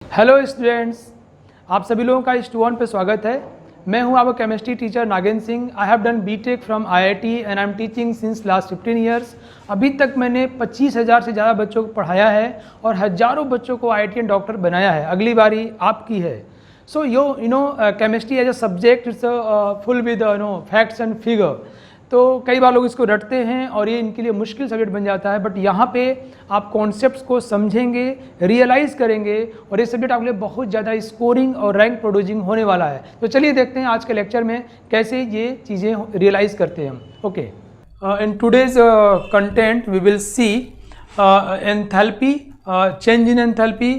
Hello students, आप सभी लोगों का इस टू पे स्वागत है। मैं हूं आपका chemistry teacher Nagendra Singh. I have done BTech from IIT and I am teaching since last 15 years. अभी तक मैंने 25,000 से ज़्यादा बच्चों को पढ़ाया है और हज़ारों बच्चों को आईआईटीएन डॉक्टर बनाया है। अगली बारी आपकी है। So you know chemistry as a subject it's full with facts and figure. तो कई बार लोग इसको रटते हैं और ये इनके लिए मुश्किल सब्जेक्ट बन जाता है, बट यहाँ पे आप कॉन्सेप्ट्स को समझेंगे, रियलाइज़ करेंगे और ये सब्जेक्ट आपके लिए बहुत ज़्यादा स्कोरिंग और रैंक प्रोड्यूसिंग होने वाला है। तो चलिए देखते हैं आज के लेक्चर में कैसे ये चीज़ें रियलाइज़ करते हैं हम। Okay, in today's content we will see enthalpy, change in enthalpy,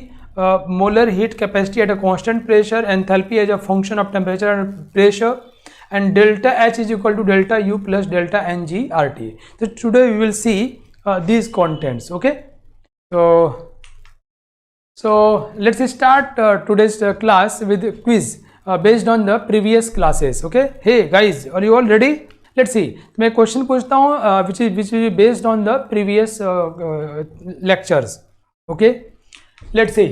molar heat capacity at a constant pressure, enthalpy as a function of temperature and pressure, and delta H is equal to delta U plus delta Ng RT. So today we will see these contents. Okay, so let's start today's class with a quiz based on the previous classes. Okay, hey guys, are you all ready? Let's see. मैं question पूछता हूँ which is based on the previous lectures. Okay, let's see.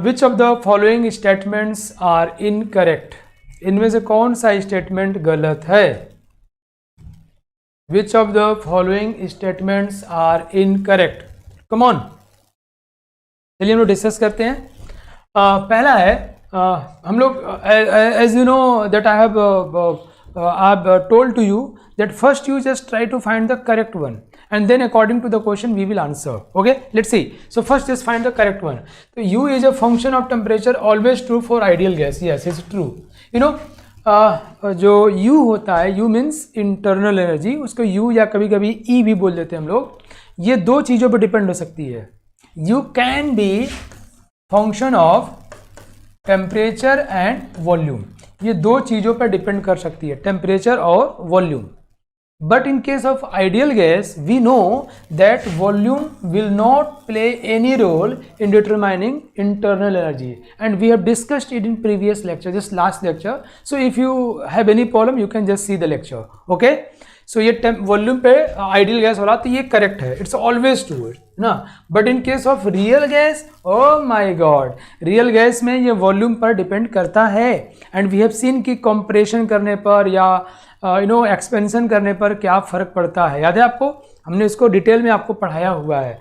Which of the following statements are incorrect? इनमें से कौन सा statement गलत है? Which of the following statements are incorrect? Come on. चलिए हम लोग डिस्कस करते हैं। पहला है हम लोग as you know that I have told to you that first you just try to find the correct one and then according to the question we will answer. Okay, let's see. So first just find the correct one. So U is a function of temperature, always true for ideal gas. Yes, it's true. You know, जो U होता है, U means internal energy, उसको U या कभी कभी E भी बोल देते हैं हम लोग। ये दो चीज़ों पर डिपेंड हो सकती है। U can be function of temperature and volume, ये दो चीज़ों पर डिपेंड कर सकती है, टेम्परेचर और volume. But in case of ideal gas, we know that volume will not play any role in determining internal energy, and we have discussed it in previous lecture, just last lecture. So if you have any problem, you can just see the lecture. Okay? So ये volume पे ideal gas वाला तो ये correct है, it's always true ना। But in case of real gas, O my God, real gas में ये volume पर डिपेंड करता है। एंड वी हैव सीन कि कंप्रेशन करने पर या एक्सपेंशन करने पर क्या फ़र्क पड़ता है, याद है आपको? हमने इसको डिटेल में आपको पढ़ाया हुआ है,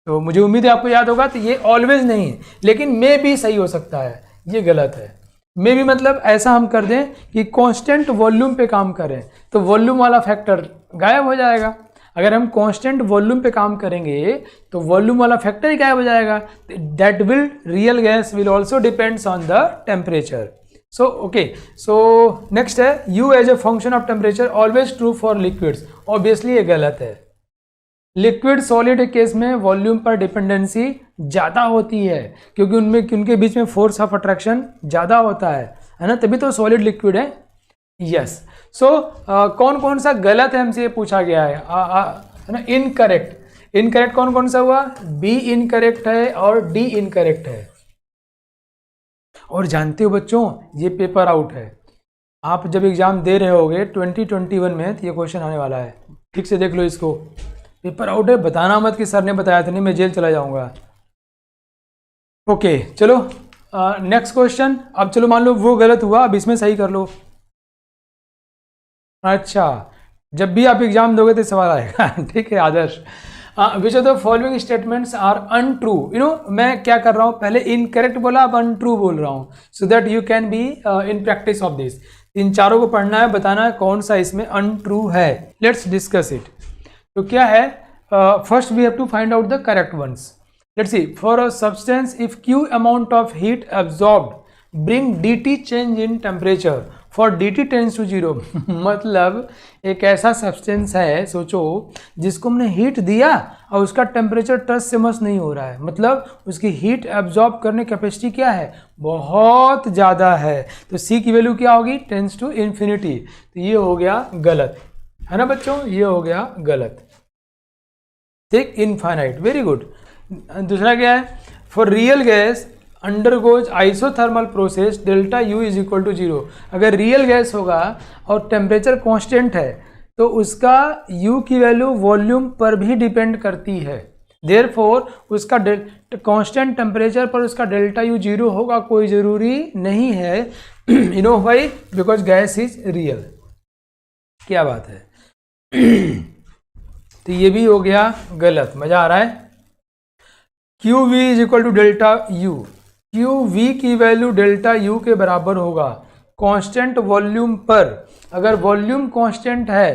तो मुझे उम्मीद है आपको याद होगा। तो ये ऑलवेज नहीं है, लेकिन मे भी सही हो सकता है, ये गलत है। मे भी मतलब ऐसा हम कर दें कि कांस्टेंट वॉल्यूम पे काम करें तो वॉल्यूम वाला फैक्टर गायब हो जाएगा। अगर हम कांस्टेंट वॉल्यूम पे काम करेंगे तो वॉल्यूम वाला फैक्टर ही गायब हो जाएगा। That will real gas will also depends on the temperature. So okay, so next है U as a function of temperature, always true for liquids. Obviously ये गलत है। लिक्विड सॉलिड केस में वॉल्यूम पर डिपेंडेंसी ज़्यादा होती है, क्योंकि उनके बीच में फोर्स ऑफ अट्रैक्शन ज़्यादा होता है ना, तभी तो सॉलिड लिक्विड है। यस, सो कौन कौन सा गलत है हमसे ये पूछा गया है ना। इनकरेक्ट, इनकरेक्ट कौन कौन सा हुआ? बी इनकरेक्ट है और डी इनकरेक्ट है। और जानते हो बच्चों, ये पेपर आउट है। आप जब एग्जाम दे रहे होगे 2021 में तो ये क्वेश्चन आने वाला है, ठीक से देख लो इसको। पेपर आउट है, बताना मत कि सर ने बताया था, नहीं मैं जेल चला जाऊंगा। ओके चलो नेक्स्ट क्वेश्चन। अब चलो मान लो वो गलत हुआ, अब इसमें सही कर लो। अच्छा, जब भी आप एग्जाम दोगे तो सवाल आएगा ठीक है Adarsh. Which of the following statements are untrue? मैं क्या कर रहा हूँ, पहले इनकरेक्ट बोला, अब अनट्रू बोल रहा हूँ, so that you can be in practice of this. इन चारों को पढ़ना है, बताना है कौन सा इसमें अनट्रू है। Let's discuss it. तो क्या है? First we have to find out the correct ones. Let's see, for a substance if Q amount of heat absorbed bring dt change in temperature for dt tends to 0। मतलब एक ऐसा substance है, सोचो, जिसको हमने हीट दिया और उसका टेम्परेचर टच से मस नहीं हो रहा है, मतलब उसकी हीट एब्जॉर्ब करने कैपेसिटी क्या है? बहुत ज़्यादा है। तो C की वैल्यू क्या होगी? Tends to infinity. तो ये हो गया गलत, है ना बच्चों, ये हो गया गलत। ठीक, इनफाइनाइट, वेरी गुड। दूसरा क्या है? For real gas undergoes isothermal process delta U is equal to 0। अगर रियल गैस होगा और टेम्परेचर कांस्टेंट है तो उसका U की वैल्यू वॉल्यूम पर भी डिपेंड करती है। देयरफॉर उसका कांस्टेंट टेम्परेचर पर उसका डेल्टा यू जीरो होगा कोई ज़रूरी नहीं है। You know why? Because gas is real. क्या बात है। तो ये भी हो गया गलत। मज़ा आ रहा है। Q V is equal to delta U. Q V की वैल्यू डेल्टा यू के बराबर होगा कांस्टेंट वॉल्यूम पर। अगर वॉल्यूम कांस्टेंट है,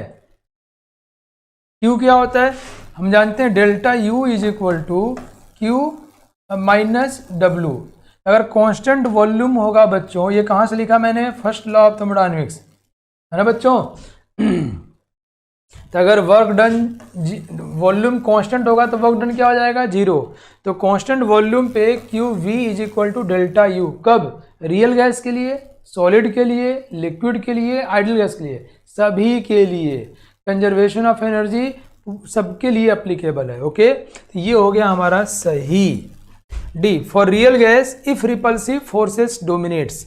क्यू क्या होता है हम जानते हैं, delta U is equal to Q minus W. अगर कांस्टेंट वॉल्यूम होगा बच्चों, ये कहाँ से लिखा मैंने, फर्स्ट लॉ ऑफ थर्मोडायनेमिक्स है ना बच्चों। तो अगर वर्क डन वॉल्यूम कांस्टेंट होगा तो वर्क डन क्या हो जाएगा, जीरो। तो कांस्टेंट वॉल्यूम पे Q V is equal to delta U. कब? रियल गैस के लिए, सॉलिड के लिए, लिक्विड के लिए, आइडियल गैस के लिए, सभी के लिए। कंजर्वेशन ऑफ एनर्जी सबके लिए एप्लीकेबल है। ओके, तो ये हो गया हमारा सही। D for real gas if repulsive forces dominates.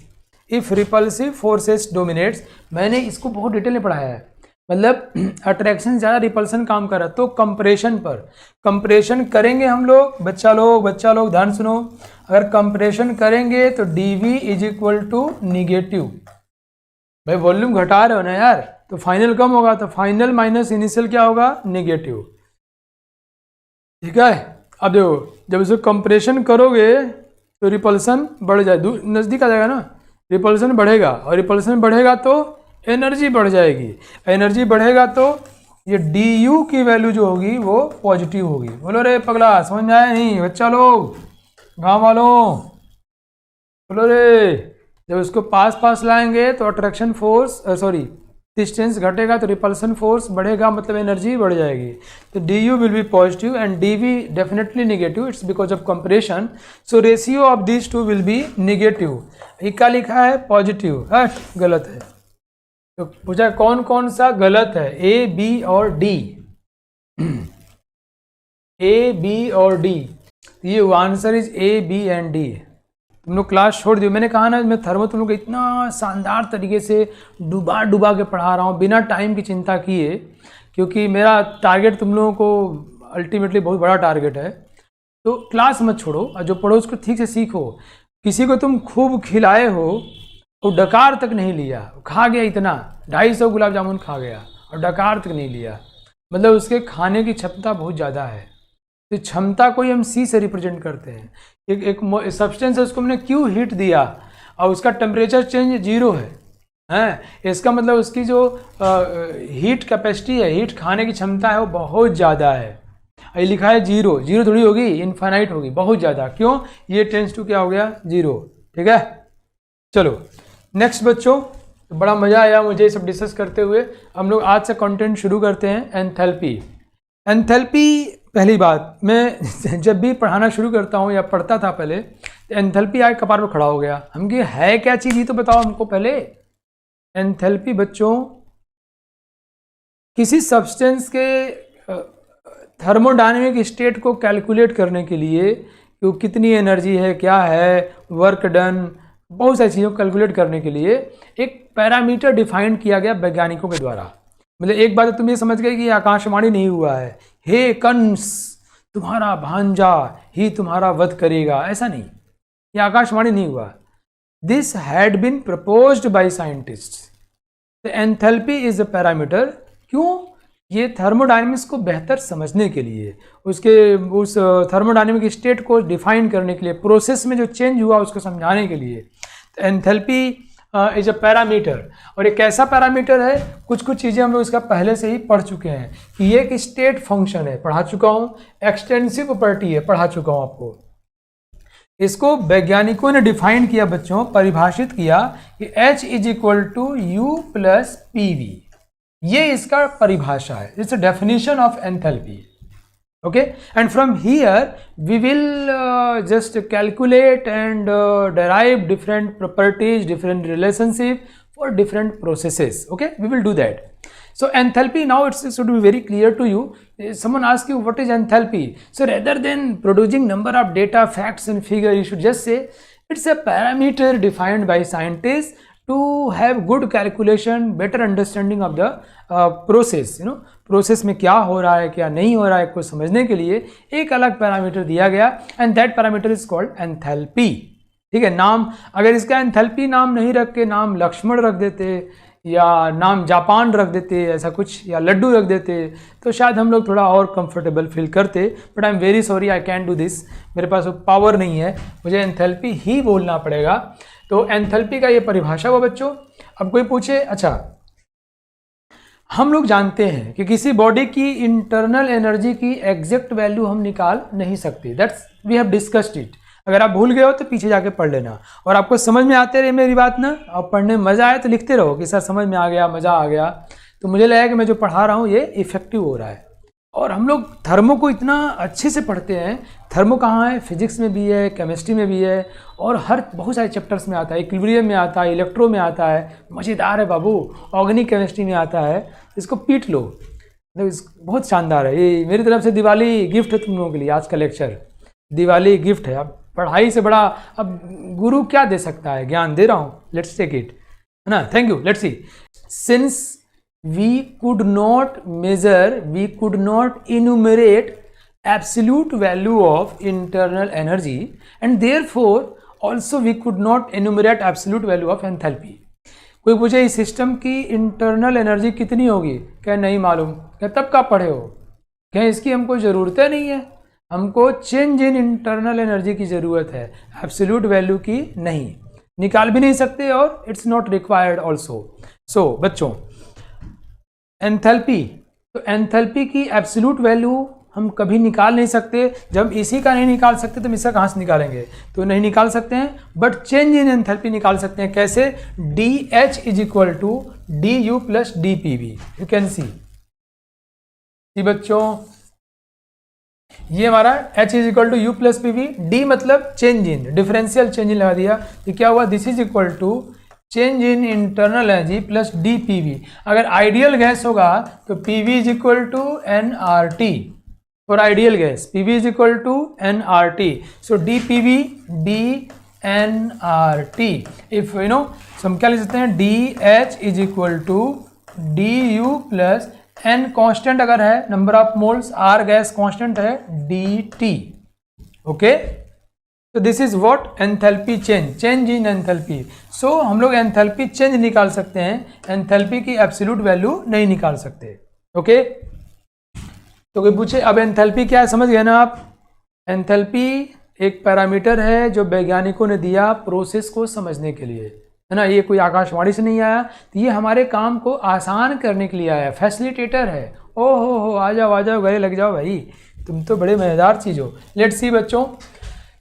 If repulsive forces dominates, मैंने इसको बहुत डिटेल में पढ़ाया है। मतलब अट्रैक्शन ज़्यादा, रिपल्सन काम कर रहा है, तो कंप्रेशन पर कंप्रेशन करेंगे हम लोग। बच्चा लोग ध्यान सुनो। अगर कंप्रेशन करेंगे तो dv is equal to negative. भाई वॉल्यूम घटा रहे हो ना यार, तो फाइनल कम होगा, तो फाइनल माइनस इनिशियल क्या होगा, नेगेटिव। ठीक है। अब देखो, जब इसको कंप्रेशन करोगे तो रिपल्सन बढ़ जाए, नज़दीक आ जाएगा ना, रिपल्सन बढ़ेगा, और रिपल्सन बढ़ेगा तो एनर्जी बढ़ जाएगी। एनर्जी बढ़ेगा तो ये du की वैल्यू जो होगी वो पॉजिटिव होगी। बोलो रे पगला, समझ में आया नहीं? बच्चा लोग, गाँव वालों, बोलो रे। जब इसको पास लाएंगे तो अट्रैक्शन फोर्स डिस्टेंस घटेगा तो रिपल्सन फोर्स बढ़ेगा, मतलब एनर्जी बढ़ जाएगी। तो du will be positive and dv definitely negative. It's because of compression, so ratio of this two will be negative. ये क्या लिखा है, पॉजिटिव, गलत है। तो पूछा कौन कौन सा गलत है, ए बी और डी। ए बी और डी, ये answer is A B and D. तुम लोग क्लास छोड़ दियो। मैंने कहा ना, मैं थर्मो तुम लोग को इतना शानदार तरीके से डुबा के पढ़ा रहा हूँ बिना टाइम की चिंता किए, क्योंकि मेरा टारगेट तुम लोगों को अल्टीमेटली बहुत बड़ा टारगेट है। तो क्लास मत छोड़ो, और जो पढ़ो उसको ठीक से सीखो। किसी को तुम खूब खिलाए हो, वो डकार तक नहीं लिया, खा गया इतना 250 गुलाब जामुन खा गया और डकार तक नहीं लिया, मतलब उसके खाने की क्षमता बहुत ज़्यादा है। तो क्षमता को ही हम सी से रिप्रेजेंट करते हैं। एक सब्सटेंस है, उसको हमने क्यों हीट दिया और उसका टेम्परेचर चेंज 0 है, इसका मतलब उसकी जो हीट कैपेसिटी है, हीट खाने की क्षमता है, वो बहुत ज़्यादा है। ये लिखा है 0, 0 थोड़ी होगी, इनफाइनाइट होगी, बहुत ज़्यादा। क्यों? ये टेंस टू क्या हो गया, 0। ठीक है, चलो नेक्स्ट बच्चों। तो बड़ा मज़ा आया मुझे ये सब डिस्कस करते हुए। हम लोग आज से कंटेंट शुरू करते हैं। एंथैल्पी। एंथैल्पी, पहली बात, मैं जब भी पढ़ाना शुरू करता हूँ या पढ़ता था पहले, तो एंथैल्पी आए कपार पर खड़ा हो गया। हम कि है क्या चीज़, ये तो बताओ हमको पहले। एंथैल्पी बच्चों किसी सब्सटेंस के थर्मोडायनेमिक स्टेट को कैलकुलेट करने के लिए, कि कितनी एनर्जी है, क्या है, वर्क डन, बहुत सारी चीज़ों को कैलकुलेट करने के लिए एक पैरामीटर डिफाइन किया गया वैज्ञानिकों के द्वारा। मतलब एक बात तुम ये समझ गए कि आकाशवाणी नहीं हुआ है, हे कंस तुम्हारा भांजा ही तुम्हारा वध करेगा, ऐसा नहीं, ये आकाशवाणी नहीं हुआ। This had been proposed by scientists. The enthalpy is a parameter. क्यों? ये थर्मोडायनेमिक्स को बेहतर समझने के लिए, उस थर्मोडायनेमिक स्टेट को डिफाइन करने के लिए, प्रोसेस में जो चेंज हुआ उसको समझाने के लिए। तो एंथैल्पी इज अ पैरामीटर। और एक ऐसा पैरामीटर है, कुछ चीज़ें हम लोग इसका पहले से ही पढ़ चुके हैं, कि ये एक स्टेट फंक्शन है, पढ़ा चुका हूँ। एक्सटेंसिव प्रॉपर्टी है, पढ़ा चुका हूँ आपको। इसको वैज्ञानिकों ने डिफाइन किया बच्चों, परिभाषित किया कि H is equal to U plus P V. ये इसका परिभाषा है, it's a definition of enthalpy. okay, and from here we will just calculate and derive different properties, different relationship for different processes. Okay, we will do that. So enthalpy, now it should be very clear to you. Someone asks you what is enthalpy, so rather than producing number of data, facts and figure, you should just say it's a parameter defined by scientists to have good calculation, better understanding of the process, process में क्या हो रहा है क्या नहीं हो रहा है को समझने के लिए एक अलग पैरामीटर दिया गया, and that parameter is called enthalpy. ठीक है, नाम अगर इसका एंथैल्पी नाम नहीं रख के नाम लक्ष्मण रख देते या नाम जापान रख देते ऐसा कुछ, या लड्डू रख देते, तो शायद हम लोग थोड़ा और कंफर्टेबल फील करते। But I am very sorry, I can do this, मेरे पास वो पावर नहीं है, मुझे एंथैल्पी ही बोलना पड़ेगा। तो एंथैल्पी का ये परिभाषा हुआ बच्चों। अब कोई पूछे, अच्छा हम लोग जानते हैं कि किसी बॉडी की इंटरनल एनर्जी की एग्जैक्ट वैल्यू हम निकाल नहीं सकते, that's we have discussed it. अगर आप भूल गए हो तो पीछे जाके पढ़ लेना, और आपको समझ में आते रहे मेरी बात ना, आप पढ़ने में मज़ा आए तो लिखते रहो कि सर समझ में आ गया, मज़ा आ गया। तो मुझे लगा कि मैं जो पढ़ा रहा हूँ ये इफेक्टिव हो रहा है। और हम लोग थर्मो को इतना अच्छे से पढ़ते हैं, थर्मो कहाँ है, फिजिक्स में भी है, केमिस्ट्री में भी है, और हर बहुत सारे चैप्टर्स में आता है, इक्विलिब्रियम में आता है, इलेक्ट्रो में आता है, मज़ेदार है बाबू, ऑर्गेनिक केमिस्ट्री में आता है, इसको पीट लो, बहुत शानदार है। ये मेरी तरफ से दिवाली गिफ्ट है तुम लोगों के लिए, आज का लेक्चर दिवाली गिफ्ट है। अब पढ़ाई से बड़ा अब गुरु क्या दे सकता है, ज्ञान दे रहा हूँ, लेट्स टेक इट, है ना। Thank you. Let's see, since we could not measure, we could not enumerate absolute value of internal energy, and therefore also we could not enumerate absolute value of enthalpy। कोई पूछे इस system की internal energy कितनी होगी, क्या नहीं मालूम, क्या तब का पढ़े हो, क्या इसकी हमको ज़रूरत नहीं है, हमको चेंज इन इंटरनल एनर्जी की ज़रूरत है, एब्सोल्यूट वैल्यू की नहीं, निकाल भी नहीं सकते और इट्स नॉट रिक्वायर्ड ऑल्सो। सो बच्चों एंथैल्पी, तो एंथैल्पी की एब्सोल्यूट वैल्यू हम कभी निकाल नहीं सकते। जब इसी का नहीं निकाल सकते तो इसका कहाँ से निकालेंगे, तो नहीं निकाल सकते हैं, बट चेंज इन एंथैल्पी निकाल सकते हैं। कैसे, D H is equal to D U plus D P V, you can see बच्चों, ये हमारा h is equal to U plus P V, D मतलब change in, differential change in लगा दिया, तो क्या हुआ, this is equal to change in internal energy plus D P V. अगर आइडियल गैस होगा तो P V is equal to N R T, for ideal gas P V is equal to N R T, so D P V D N R T. If you know, हम क्या लिख सकते हैं, D H is equal to D U plus N constant अगर है, number of moles, R gas constant है, D T. Okay, तो this is what enthalpy change, change in enthalpy. So हम लोग एंथैल्पी चेंज निकाल सकते हैं, एंथैल्पी की एब्सोल्यूट वैल्यू नहीं निकाल सकते। ओके, तो कोई पूछे अब एंथैल्पी क्या है, समझ गए ना आप। एंथैल्पी एक पैरामीटर है जो वैज्ञानिकों ने दिया प्रोसेस को समझने के लिए, है ना। ये कोई आकाशवाणी से नहीं आया, तो ये हमारे काम को आसान करने के लिए आया, फैसिलिटेटर है। ओ हो, आ जाओ गले लग जाओ भाई, तुम तो बड़े मज़ेदार चीज़ हो। लेट्स सी बच्चों,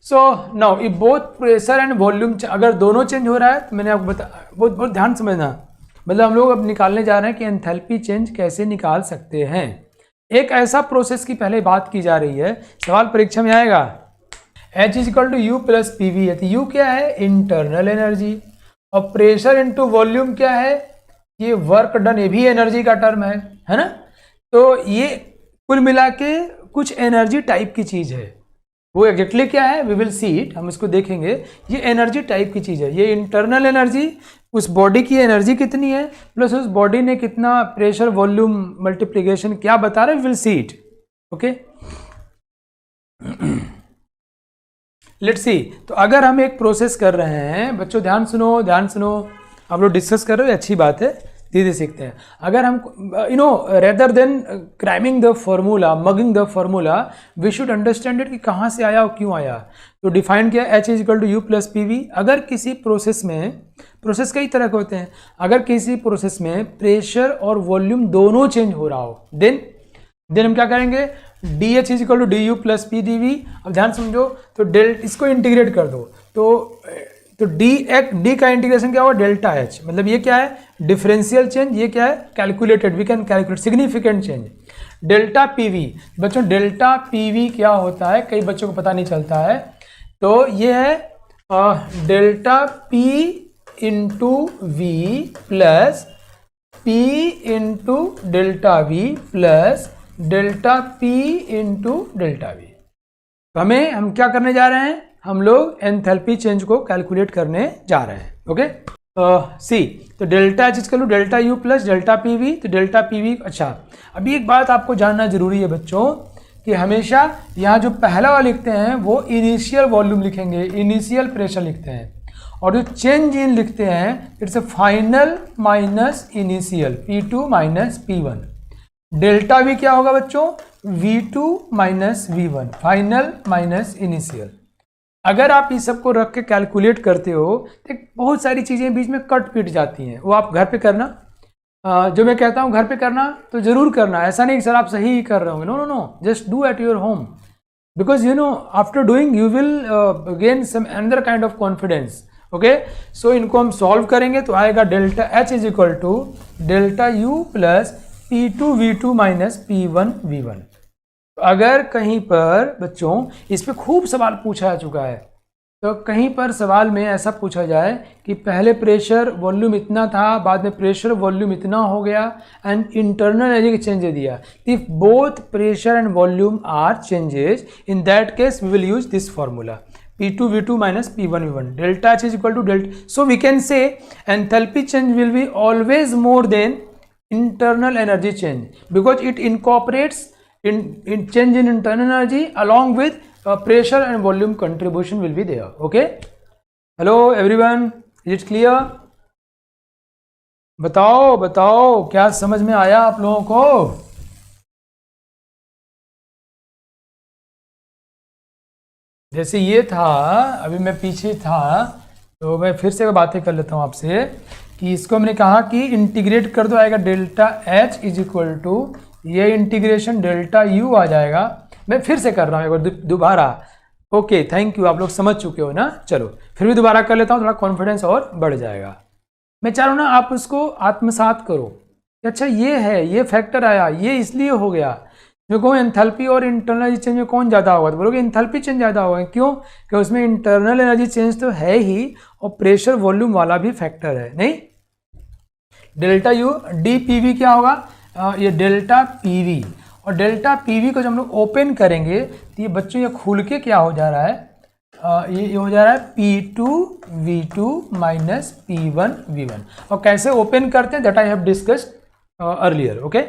so now if both pressure and volume, अगर दोनों चेंज हो रहा है तो मैंने आपको बताया, बहुत ध्यान समझना, मतलब हम लोग अब निकालने जा रहे हैं कि एंथैल्पी चेंज कैसे निकाल सकते हैं। एक ऐसा प्रोसेस की पहले बात की जा रही है, सवाल परीक्षा में आएगा, H is equal to U plus P V है, तो यू क्या है, इंटरनल एनर्जी, और प्रेशर इंटू वॉल्यूम क्या है, ये वर्क डन, ये भी एनर्जी का टर्म है ना। तो ये कुल मिला के कुछ एनर्जी टाइप की चीज़ है, वो एग्जैक्टली क्या है, वी विल सी इट, हम इसको देखेंगे। ये एनर्जी टाइप की चीज़ है, ये इंटरनल एनर्जी, उस बॉडी की एनर्जी कितनी है, प्लस उस बॉडी ने कितना प्रेशर वॉल्यूम मल्टीप्लिकेशन क्या बता रहे हैं, will see it. Okay, let's see. तो अगर हम एक प्रोसेस कर रहे हैं, बच्चों ध्यान सुनो, आप लोग डिस्कस कर रहे हो, अच्छी बात है, धीरे सीखते हैं। अगर हम rather than cramming the formula, mugging the formula, we should understand it कि कहाँ से आया और क्यों आया। तो डिफाइन किया, H is equal to U plus P V. अगर किसी प्रोसेस में, प्रोसेस कई तरह के होते हैं, अगर किसी प्रोसेस में प्रेशर और वॉल्यूम दोनों चेंज हो रहा हो, देन हम क्या करेंगे, D H is equal to D U plus P D V. अब ध्यान समझो, तो इसको इंटीग्रेट कर दो, तो डी का इंटीग्रेशन क्या होगा, डेल्टा एच, मतलब ये क्या है, डिफरेंशियल चेंज, ये क्या है, calculated, we can calculate significant change. Delta PV, बच्चों डेल्टा पीवी क्या होता है, कई बच्चों को पता नहीं चलता है, तो ये है delta P into V plus P into delta V plus delta P into delta V. तो हम क्या करने जा रहे हैं, हम लोग एंथैल्पी चेंज को कैलकुलेट करने जा रहे हैं। ओके, सी, तो delta H equal to delta U plus delta P V, तो डेल्टा पी वी। अच्छा, अभी एक बात आपको जानना जरूरी है बच्चों कि हमेशा यहाँ जो पहला वाला लिखते हैं वो इनिशियल वॉल्यूम लिखेंगे, इनिशियल प्रेशर लिखते हैं, और जो चेंज इन लिखते हैं it's A final minus initial, P2 minus P1। Delta V क्या होगा बच्चों, V2 minus V1, final minus initial. अगर आप इस सब को रख के कैलकुलेट करते हो तो बहुत सारी चीज़ें बीच में कट पिट जाती हैं, वो आप घर पे करना। जो मैं कहता हूँ घर पे करना तो ज़रूर करना, ऐसा नहीं कि सर आप सही ही कर रहे होंगे, no no no, just do at your home, because you know after doing you will gain some another kind of confidence. Okay, so इनको हम सॉल्व करेंगे तो आएगा delta H is equal to delta U plus P2 V2 minus P1 V1। अगर कहीं पर बच्चों इस पे खूब सवाल पूछा जा चुका है, तो कहीं पर सवाल में ऐसा पूछा जाए कि पहले प्रेशर वॉल्यूम इतना था, बाद में प्रेशर वॉल्यूम इतना हो गया एंड इंटरनल एनर्जी के चेंजेस दिया, if both pressure and volume are changes in that case we will use this formula P2 V2 minus P1 V1, delta H is equal to delta, so we can say enthalpy change will be always more than internal energy change because it incorporates in change in internal energy along with pressure and volume contribution will be there. Okay, hello everyone, is it clear? बताओ बताओ क्या समझ में आया आप लोगों को? जैसे ये था, अभी मैं पीछे था तो मैं फिर से बातें कर लेता हूँ आपसे कि इसको हमने कहा कि इंटीग्रेट कर दो, आएगा delta H is equal to, ये इंटीग्रेशन डेल्टा यू आ जाएगा। मैं फिर से कर रहा हूँ एक बार दोबारा। ओके, थैंक यू, आप लोग समझ चुके हो ना। चलो फिर भी दोबारा कर लेता हूँ, थोड़ा कॉन्फिडेंस और बढ़ जाएगा। मैं चाह रहा हूँ ना आप उसको आत्मसात करो कि अच्छा ये है, ये फैक्टर आया, ये इसलिए हो गया। मैं कहूँ एंथैल्पी और इंटरनल एनर्जी चेंज में कौन ज़्यादा होगा, तो बोलोगे एंथैल्पी चेंज ज़्यादा होगा। क्यों? कि उसमें इंटरनल एनर्जी चेंज तो है ही और प्रेशर वॉल्यूम वाला भी फैक्टर है। नहीं, delta U D P we क्या होगा, ये डेल्टा पी वी, और डेल्टा पी वी को जब हम लोग ओपन करेंगे तो ये बच्चों ये खुल के क्या हो जा रहा है, ये हो जा रहा है P2 V2 minus P1 V1। और कैसे ओपन करते हैं that I have discussed earlier. Okay,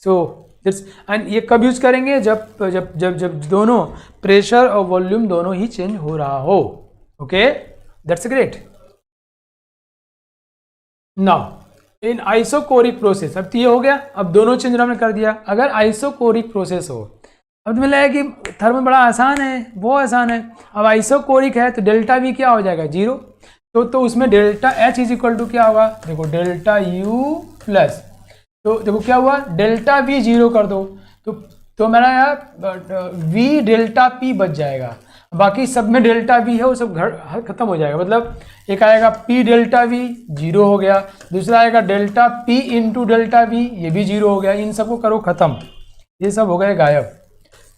so and ये कब यूज करेंगे, जब जब जब जब दोनों प्रेशर और वॉल्यूम दोनों ही चेंज हो रहा हो। Okay, that's great. Now in isochoric process, अब तो ये हो गया, अब दोनों चेंज हमने कर दिया। अगर आइसोकोरिक प्रोसेस हो, अब तुम्हें लगेगा कि थर्मल बड़ा आसान है, वो आसान है। अब आइसोकोरिक है तो डेल्टा वी क्या हो जाएगा, जीरो। तो उसमें delta H is equal to क्या होगा, देखो डेल्टा यू प्लस, तो देखो क्या हुआ, डेल्टा वी जीरो कर दो तो मेरा यार वी डेल्टा पी बच जाएगा। बाकी सब में डेल्टा वी है वो सब खत्म हो जाएगा। मतलब एक आएगा पी डेल्टा वी, जीरो हो गया। दूसरा आएगा delta P into delta V, ये भी जीरो हो गया। इन सबको करो खत्म, ये सब हो गए गायब।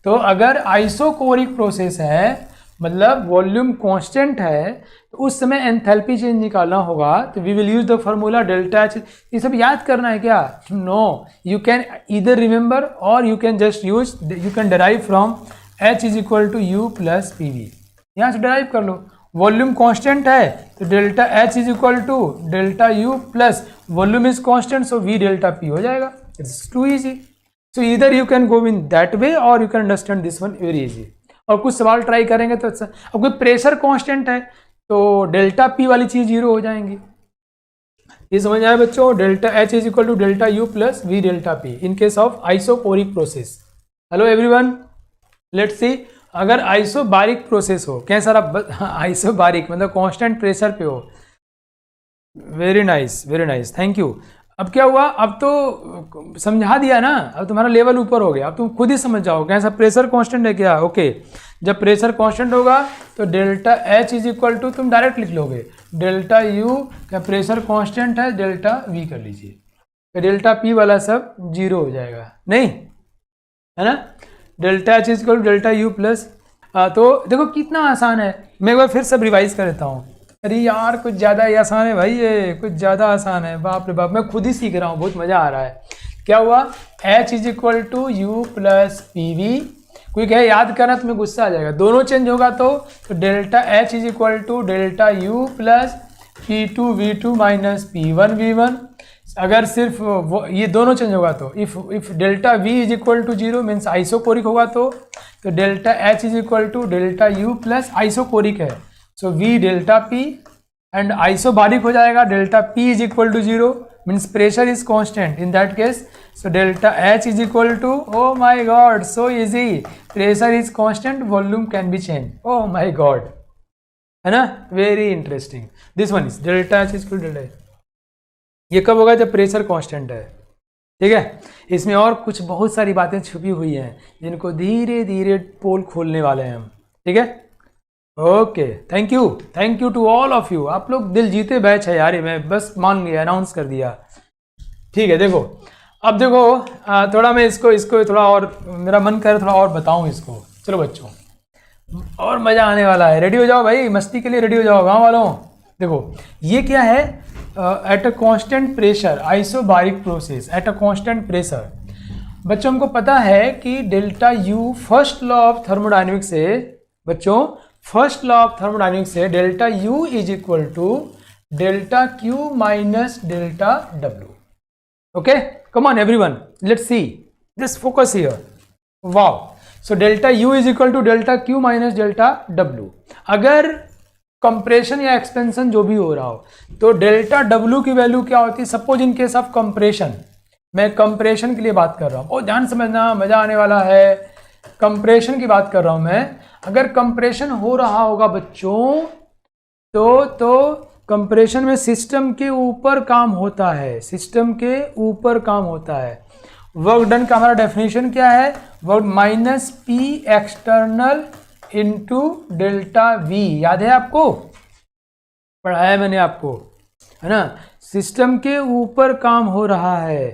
तो अगर आइसोकोरिक प्रोसेस है, मतलब वॉल्यूम कांस्टेंट है, तो उस समय एंथैल्पी चेंज निकालना होगा, तो we will use the formula delta H. ये सब याद करना है क्या? No, you can either remember और you can just use, you can derive from H is equal to U plus P V, यहाँ से डिराइव कर लो। वॉल्यूम कांस्टेंट है तो delta H is equal to delta U plus volume is constant, so we delta P हो जाएगा। It's too easy. So either you can go in that way और you can understand this one very easy. और कुछ सवाल try करेंगे तो अच्छा। अब कोई प्रेशर कांस्टेंट है तो डेल्टा पी वाली चीज जीरो हो जाएंगी। ये समझ आया बच्चों, delta H is equal to delta U plus V delta P in case of isochoric process. Hello everyone, let's see, अगर आइसोबारिक प्रोसेस हो, क्या सर आप आइसोबारिक मतलब कांस्टेंट प्रेशर पे हो। Very nice, very nice, thank you. अब क्या हुआ, अब तो समझा दिया ना, अब तुम्हारा लेवल ऊपर हो गया, अब तुम खुद ही समझ जाओ कैसा प्रेशर कांस्टेंट है क्या। ओके, जब प्रेशर कांस्टेंट होगा तो delta H is equal to, तुम डायरेक्ट लिख लोगे डेल्टा यू, क्या प्रेशर कांस्टेंट है, डेल्टा वी कर लीजिए, तो डेल्टा पी वाला सब जीरो हो जाएगा, नहीं है ना। Delta H is equal to delta U plus, तो देखो कितना आसान है। मैं एक बार फिर सब रिवाइज कर देता हूँ। अरे यार कुछ ज़्यादा ही आसान है भाई, ये कुछ ज़्यादा आसान है, बाप रे बाप, मैं खुद ही सीख रहा हूँ, बहुत मज़ा आ रहा है। क्या हुआ, H is equal to U plus P V. कोई कहे याद करना, तुम्हें गुस्सा आ जाएगा। दोनों चेंज होगा तो delta H is equal to delta U plus P2 V2 minus P1 V1। अगर सिर्फ ये दोनों चेंज होगा तो if delta V is equal to 0 means isochoric होगा तो delta H is equal to delta U plus isochoric है, so V delta P and isobaric हो जाएगा delta P is equal to 0 means pressure is constant in that case, so delta H is equal to, oh my god so easy, pressure is constant volume can be change, oh my god, है ना, very interesting. This one is delta H is equal to delta, ये कब होगा जब pressure constant है, ठीक है। इसमें और कुछ बहुत सारी बातें छुपी हुई हैं जिनको धीरे धीरे पोल खोलने वाले हैं हम, ठीक है। Okay, thank you to all of you. आप लोग दिल जीते बैच है यार, मैं बस मान गया, अनाउंस कर दिया, ठीक है। देखो अब देखो थोड़ा मैं इसको थोड़ा और मेरा मन करे थोड़ा और बताऊं इसको। चलो बच्चों और मज़ा आने वाला है, रेडी हो जाओ भाई, मस्ती के लिए रेडी हो जाओ गाँव वालों। देखो ये क्या है, at a constant pressure isobaric process at a constant pressure. बच्चों हमको पता है कि delta U first law of thermodynamics से, बच्चों फर्स्ट लॉ ऑफ थर्मोडायनेमिक्स से delta U is equal to delta Q minus delta W. Okay, come on everyone, let's see, just focus here, wow. So delta U is equal to delta Q minus delta W. अगर compression या expansion जो भी हो रहा हो तो delta W की value क्या होती है, suppose in case of compression, मैं कंप्रेशन के लिए बात कर रहा हूँ, और ध्यान समझना मजा आने वाला है, कंप्रेशन की बात कर रहा हूँ मैं। अगर कंप्रेशन हो रहा होगा बच्चों तो कंप्रेशन में सिस्टम के ऊपर काम होता है, सिस्टम के ऊपर काम होता है। वर्क डन का हमारा डेफिनेशन क्या है, work minus P external into delta we, याद है आपको, पढ़ाया मैंने आपको, है ना। सिस्टम के ऊपर काम हो रहा है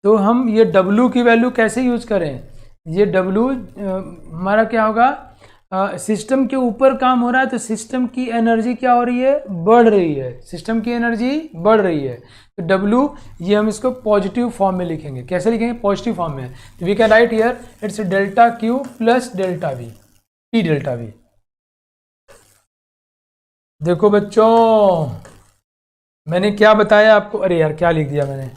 तो हम ये W की वैल्यू कैसे यूज करें, ये W हमारा क्या होगा, सिस्टम के ऊपर काम हो रहा है तो सिस्टम की एनर्जी क्या हो रही है, बढ़ रही है, सिस्टम की एनर्जी बढ़ रही है, तो W ये हम इसको पॉजिटिव फॉर्म में लिखेंगे। कैसे लिखेंगे, पॉजिटिव फॉर्म में, तो we can write here it's delta Q plus delta V, P delta V. देखो बच्चों मैंने क्या बताया आपको, अरे यार क्या लिख दिया मैंने,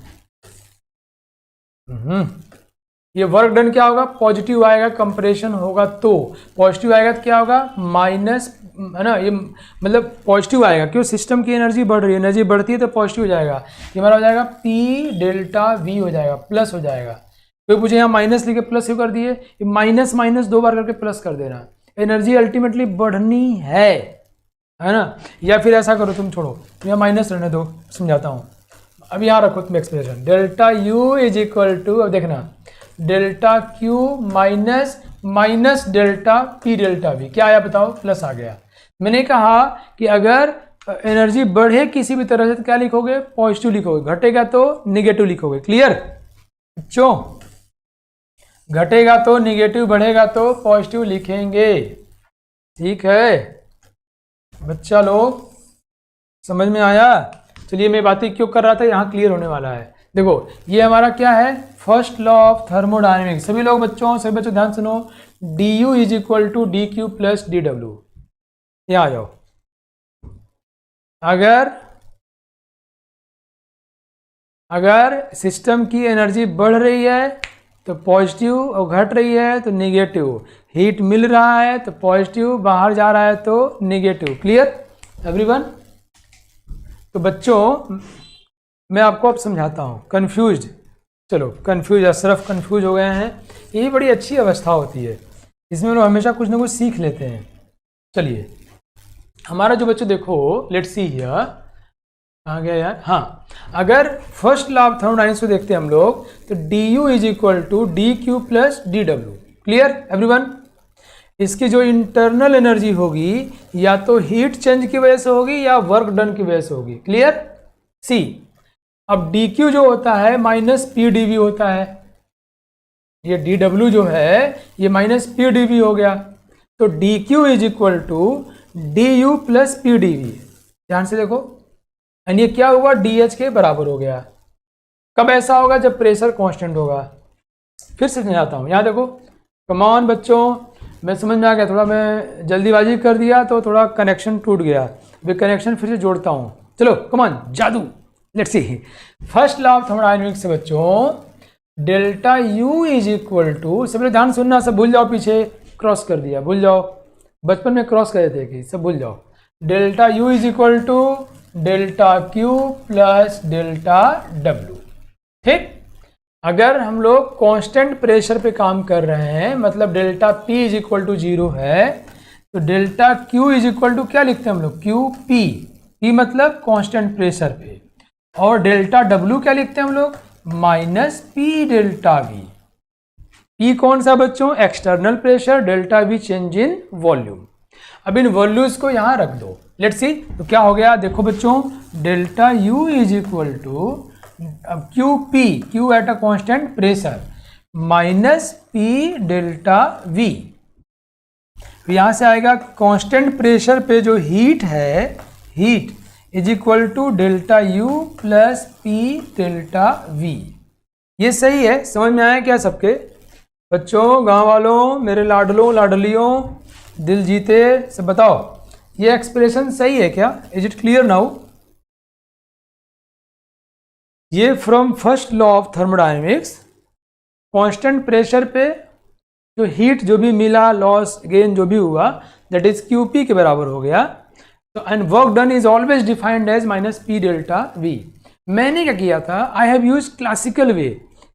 ये वर्क डन क्या होगा, पॉजिटिव आएगा, कंप्रेशन होगा तो पॉजिटिव आएगा तो क्या होगा, माइनस, है ना, ये मतलब पॉजिटिव आएगा, क्यों, सिस्टम की एनर्जी बढ़ रही है, एनर्जी बढ़ती है तो पॉजिटिव हो जाएगा, ये हमारा हो जाएगा पी डेल्टा वी हो जाएगा, प्लस हो जाएगा। कोई पूछे यहाँ माइनस लिखे प्लस क्यों कर दिए, ये माइनस माइनस दो बार करके प्लस कर देना, एनर्जी अल्टीमेटली बढ़नी है ना। या फिर ऐसा करो, तुम छोड़ो, यहाँ माइनस रहने दो, समझाता हूँ। अब यहाँ रखो तुम expression, delta U is equal to, अब देखना, delta Q minus minus delta P delta V, क्या आया बताओ, प्लस आ गया। मैंने कहा कि अगर एनर्जी बढ़े किसी भी तरह से तो क्या लिखोगे, पॉजिटिव लिखोगे, घटेगा तो निगेटिव लिखोगे, क्लियर बच्चों, घटेगा तो निगेटिव, बढ़ेगा तो पॉजिटिव लिखेंगे, ठीक है बच्चा लोग, समझ में आया। चलिए मैं बातें क्यों कर रहा था, यहाँ क्लियर होने वाला है। देखो ये हमारा क्या है, फर्स्ट लॉ ऑफ थर्मोडायनेमिक्स। सभी बच्चों ध्यान सुनो, D U is equal to D Q plus D W. यहाँ आ जाओ, अगर सिस्टम की एनर्जी बढ़ रही है तो पॉजिटिव और घट रही है तो निगेटिव, हीट मिल रहा है तो पॉजिटिव, बाहर जा रहा है तो निगेटिव, क्लियर एवरीवन। तो बच्चों मैं आपको अब समझाता हूँ, कंफ्यूज्ड, चलो कंफ्यूज, अशरफ कंफ्यूज हो गए हैं, ये बड़ी अच्छी अवस्था होती है, इसमें लोग हमेशा कुछ ना कुछ सीख लेते हैं। चलिए हमारा जो बच्चों देखो, लेट्स सी हियर, कहाँ गया यार, हाँ, अगर फर्स्ट लॉ ऑफ थर्मोडायनेमिक्स को देखते हैं हम लोग तो D U is equal to D Q plus D W, clear everyone. इसकी जो इंटरनल एनर्जी होगी या तो हीट चेंज की वजह से होगी या वर्क डन की वजह से होगी, क्लियर। सी, अब डी क्यू जो होता है माइनस पी डी वी होता है, ये डी डब्ल्यू जो है ये माइनस पी डी वी हो गया, तो D Q is equal to D U plus P D V. ध्यान से देखो, एंड ये क्या हुआ, डी एच के बराबर हो गया। कब ऐसा होगा, जब प्रेशर कांस्टेंट होगा। फिर से समझाता हूँ, यहाँ देखो, कमान बच्चों, मैं समझ में आ गया, थोड़ा मैं जल्दीबाजी कर दिया तो थोड़ा कनेक्शन टूट गया, वे कनेक्शन फिर से जोड़ता हूँ, चलो कम ऑन जादू, let's see. First law of thermodynamics से बच्चों delta U is equal to, सबने ध्यान सुनना, सब भूल जाओ, पीछे क्रॉस कर दिया, भूल जाओ, बचपन में क्रॉस कर देते कि सब भूल जाओ। Delta U is equal to delta Q plus delta W. ठीक, अगर हम लोग कांस्टेंट प्रेशर पे काम कर रहे हैं, मतलब delta P is equal to 0 है, तो delta Q is equal to क्या लिखते हैं हम लोग, क्यू पी, पी मतलब कांस्टेंट प्रेशर पे, और डेल्टा डब्ल्यू क्या लिखते हैं हम लोग, minus P delta V. P कौन सा बच्चों, external pressure, delta V change in volume. अब इन वॉल्यूम्स को यहां रख दो, लेट्स सी, तो क्या हो गया, देखो बच्चों, delta U is equal to Q P, Q at a constant pressure, minus P delta V. यहां से आएगा कांस्टेंट प्रेशर पे जो हीट है, heat is equal to delta U plus P delta V. ये सही है, समझ में आया क्या सबके बच्चों, गांव वालों, मेरे लाडलों लाडलियों, दिल जीते, सब बताओ ये एक्सप्रेशन सही है क्या, इज इट क्लियर नाउ? ये from first law of thermodynamics, constant pressure पे जो हीट जो भी मिला, लॉस गेन जो भी हुआ, दैट इज क्यूपी के बराबर हो गया। तो and work done is always defined as minus P delta V. मैंने क्या किया था, I have use classical way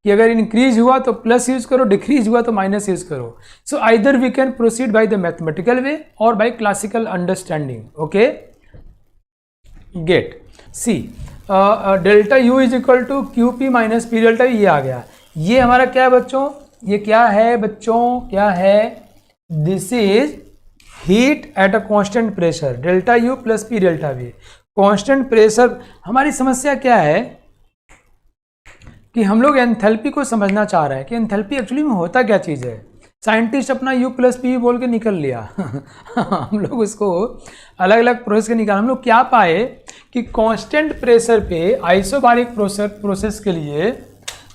कि अगर इंक्रीज हुआ तो प्लस यूज करो, डिक्रीज हुआ तो माइनस यूज करो। So either we can proceed by the mathematical way और by classical understanding. Okay, get see, delta U is equal to Q P minus P delta, ये आ गया। ये हमारा क्या है बच्चों, ये क्या है बच्चों, क्या है, this is heat at a constant pressure, delta U plus P delta we. Constant pressure, हमारी समस्या क्या है कि हम लोग एंथैल्पी को समझना चाह रहे हैं कि एंथैल्पी एक्चुअली में होता क्या चीज़ है। साइंटिस्ट अपना U प्लस पी बोल के निकल लिया हम लोग उसको अलग अलग प्रोसेस के निकाल, हम लोग क्या पाए कि कांस्टेंट प्रेशर पे आइसोबारिक प्रोसेस के लिए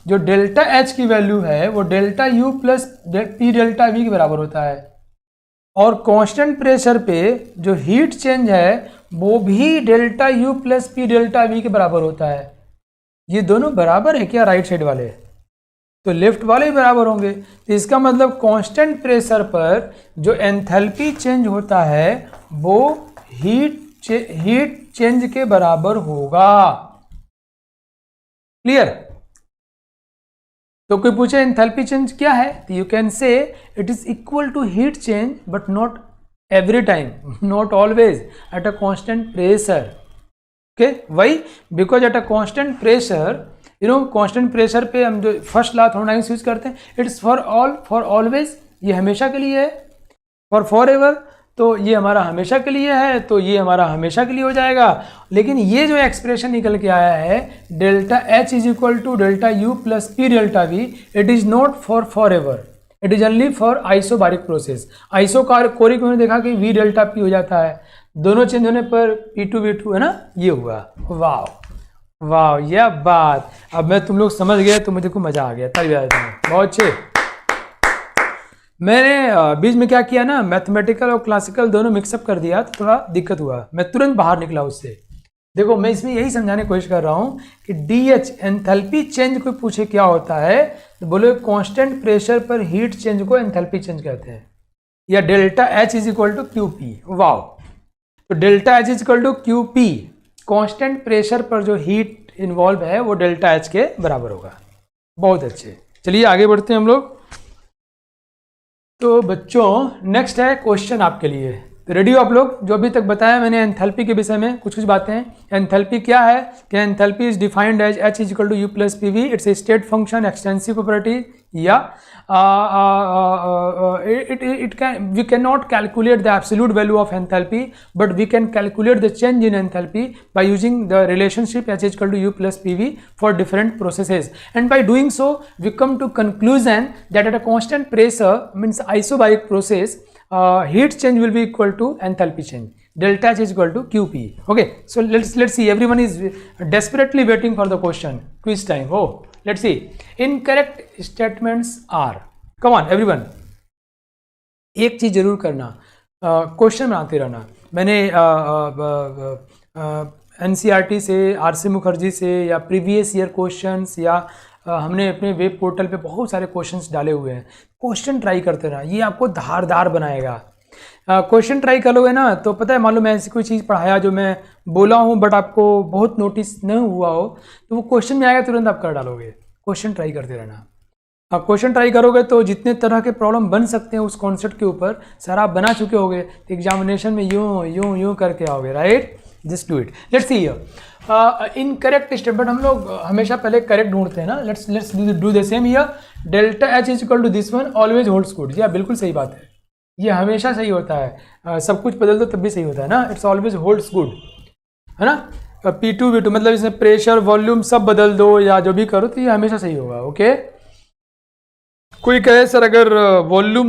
जो डेल्टा H की वैल्यू है वो delta U plus P delta V के बराबर होता है, और कांस्टेंट प्रेशर पे जो हीट चेंज है वो भी delta U plus P delta V के बराबर होता है। ये दोनों बराबर है क्या राइट साइड वाले, तो लेफ्ट वाले भी बराबर होंगे। तो इसका मतलब कांस्टेंट प्रेशर पर जो एंथैल्पी चेंज होता है वो हीट चेंज के बराबर होगा। क्लियर? तो कोई पूछे एंथैल्पी चेंज क्या है, तो you can say it is equal to heat change but not every time, not always at a constant pressure. Okay, why, because at a constant pressure, you know, constant pressure पे हम जो first law thermodynamics use करते हैं, it's for all, for always, ये हमेशा के लिए है, फॉर एवर, तो ये हमारा हमेशा के लिए है, तो ये हमारा हमेशा के लिए हो जाएगा। लेकिन ये जो एक्सप्रेशन निकल के आया है delta H is equal to delta U plus P delta V, it is not for ever, it is only for isobaric process. Isochoric में देखा कि V डेल्टा P हो जाता है, दोनों चेंज होने पर P2 V2 है ना, ये हुआ। वाह वाह, यह बात, अब मैं तुम लोग समझ गए तो मुझे को मजा आ गया, तभी बहुत अच्छे। मैंने बीच में क्या किया ना, मैथमेटिकल और क्लासिकल दोनों मिक्सअप कर दिया, तो थोड़ा दिक्कत हुआ, मैं तुरंत बाहर निकला उससे। देखो मैं इसमें यही समझाने की कोशिश कर रहा हूँ कि DH एंथैल्पी चेंज कोई पूछे क्या होता है, तो बोले कांस्टेंट प्रेशर पर हीट चेंज को एंथैल्पी चेंज कहते हैं, या delta H is equal to Q P. Wow, तो delta H is equal to Q P, constant pressure पर जो हीट इन्वॉल्व है वो डेल्टा H के बराबर होगा। बहुत अच्छे, चलिए आगे बढ़ते हैं हम लोग। तो बच्चों नेक्स्ट है क्वेश्चन आपके लिए, तो रेडी हो आप लोग? जो अभी तक बताया मैंने एंथैल्पी के विषय में कुछ बातें। एंथैल्पी क्या है कि enthalpy is defined as H is equal to U plus P V, it's a state function, extensive property, या we cannot calculate the absolute value of enthalpy, but we can calculate the change in enthalpy by using the relationship H is equal to U plus PV for different processes, and by doing so we come to conclusion that at a constant pressure, means isobaric process, heat change will be equal to enthalpy change, delta H is equal to QP. Okay, so let's see, everyone is desperately waiting for the question, quiz time. Oh, let's see, incorrect statements are, come on everyone, एक चीज जरूर करना, question बनाते रहना। मैंने NCERT से, RC Mukherjee से, या प्रीवियस ईयर क्वेश्चंस, या हमने अपने वेब पोर्टल पे बहुत सारे क्वेश्चंस डाले हुए हैं। क्वेश्चन ट्राई करते रहना, ये आपको धारदार बनाएगा। क्वेश्चन ट्राई करोगे ना तो पता है, मान लो मैं ऐसी कोई चीज़ पढ़ाया जो मैं बोला हूँ बट आपको बहुत नोटिस नहीं हुआ हो, तो वो क्वेश्चन में आएगा तुरंत आप कर डालोगे। क्वेश्चन ट्राई करते रहना। आप क्वेश्चन ट्राई करोगे तो जितने तरह के प्रॉब्लम बन सकते हैं उस कॉन्सेप्ट के ऊपर सर आप बना चुके होगे, तो एग्जामिनेशन में यूँ यूँ यूँ करके आओगे, right. Just do it. Let's see here incorrect statement. हम लोग हमेशा पहले करेक्ट ढूंढते हैं ना। Let's do the same here. Delta H is equal to this one always holds good. यह बिल्कुल सही बात है, ये हमेशा सही होता है। सब कुछ बदल दो तब भी सही होता है ना। इट्स ऑलवेज होल्ड्स गुड, है ना। P2 V2 मतलब इसमें प्रेशर वॉल्यूम सब बदल दो या जो भी करो तो ये हमेशा सही होगा। ओके। कोई कहे सर अगर वॉल्यूम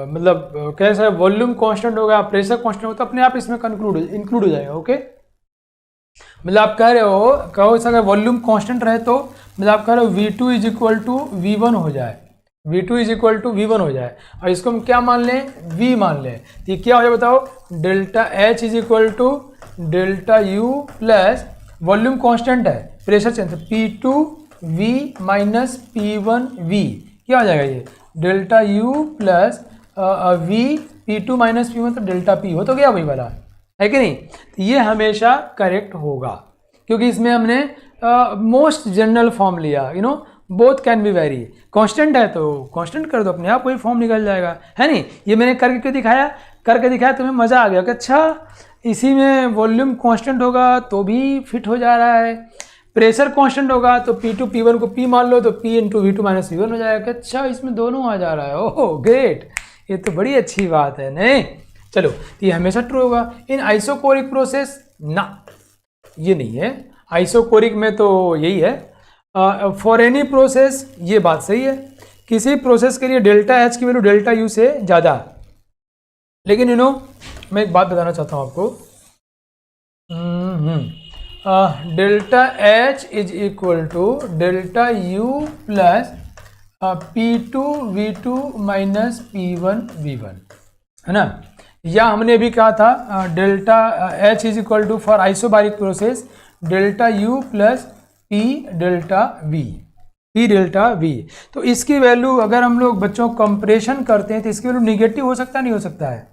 मतलब कहे सर वॉल्यूम कांस्टेंट होगा, प्रेशर कांस्टेंट होगा, तो अपने आप इसमें इंक्लूड हो जाएगा। ओके। मतलब आप कह रहे हो, कहो सर अगर वॉल्यूम कांस्टेंट रहे तो मतलब आप कह रहे हो V2 is equal to V1 हो जाए, V2 is equal to V1 हो जाए, और इसको हम क्या मान लें, V मान लें। तो ये क्या हो जाए बताओ, delta H is equal to delta U plus volume constant है, pressure change, P2V minus P1V। क्या हो जाएगा ये, delta U plus V, P2 minus P1 तो डेल्टा P हो तो गया वही वाला, है कि नहीं। तो ये हमेशा करेक्ट होगा क्योंकि इसमें हमने मोस्ट जनरल फॉर्म लिया, you know both can be very. Constant है तो कांस्टेंट कर दो, अपने आप वही फॉर्म निकल जाएगा, है नहीं। ये मैंने करके क्यों दिखाया, करके दिखाया तुम्हें मज़ा आ गया कि अच्छा इसी में वॉल्यूम कांस्टेंट होगा तो भी फिट हो जा रहा है, प्रेशर कांस्टेंट होगा तो P2 P1 को P मान लो तो P into V2 minus V1 हो जाएगा कि अच्छा इसमें दोनों आ जा रहा है। ओह ग्रेट, ये तो बड़ी अच्छी बात है। नहीं चलो, ये हमेशा ट्रू होगा। इन आइसोकोरिक प्रोसेस ना, ये नहीं है। आइसोकोरिक में तो यही है। फॉर एनी प्रोसेस ये बात सही है, किसी प्रोसेस के लिए डेल्टा एच की वैल्यू डेल्टा यू से ज़्यादा। लेकिन यू नो मैं एक बात बताना चाहता हूँ आपको, delta H is equal to delta U plus P2 V2 minus P1 V1, है ना। या हमने अभी कहा था delta H is equal to for isobaric process delta U plus P delta V, P delta V। तो इसकी वैल्यू अगर हम लोग बच्चों कंप्रेशन करते हैं तो इसकी वैल्यू निगेटिव हो सकता है, नहीं हो सकता है।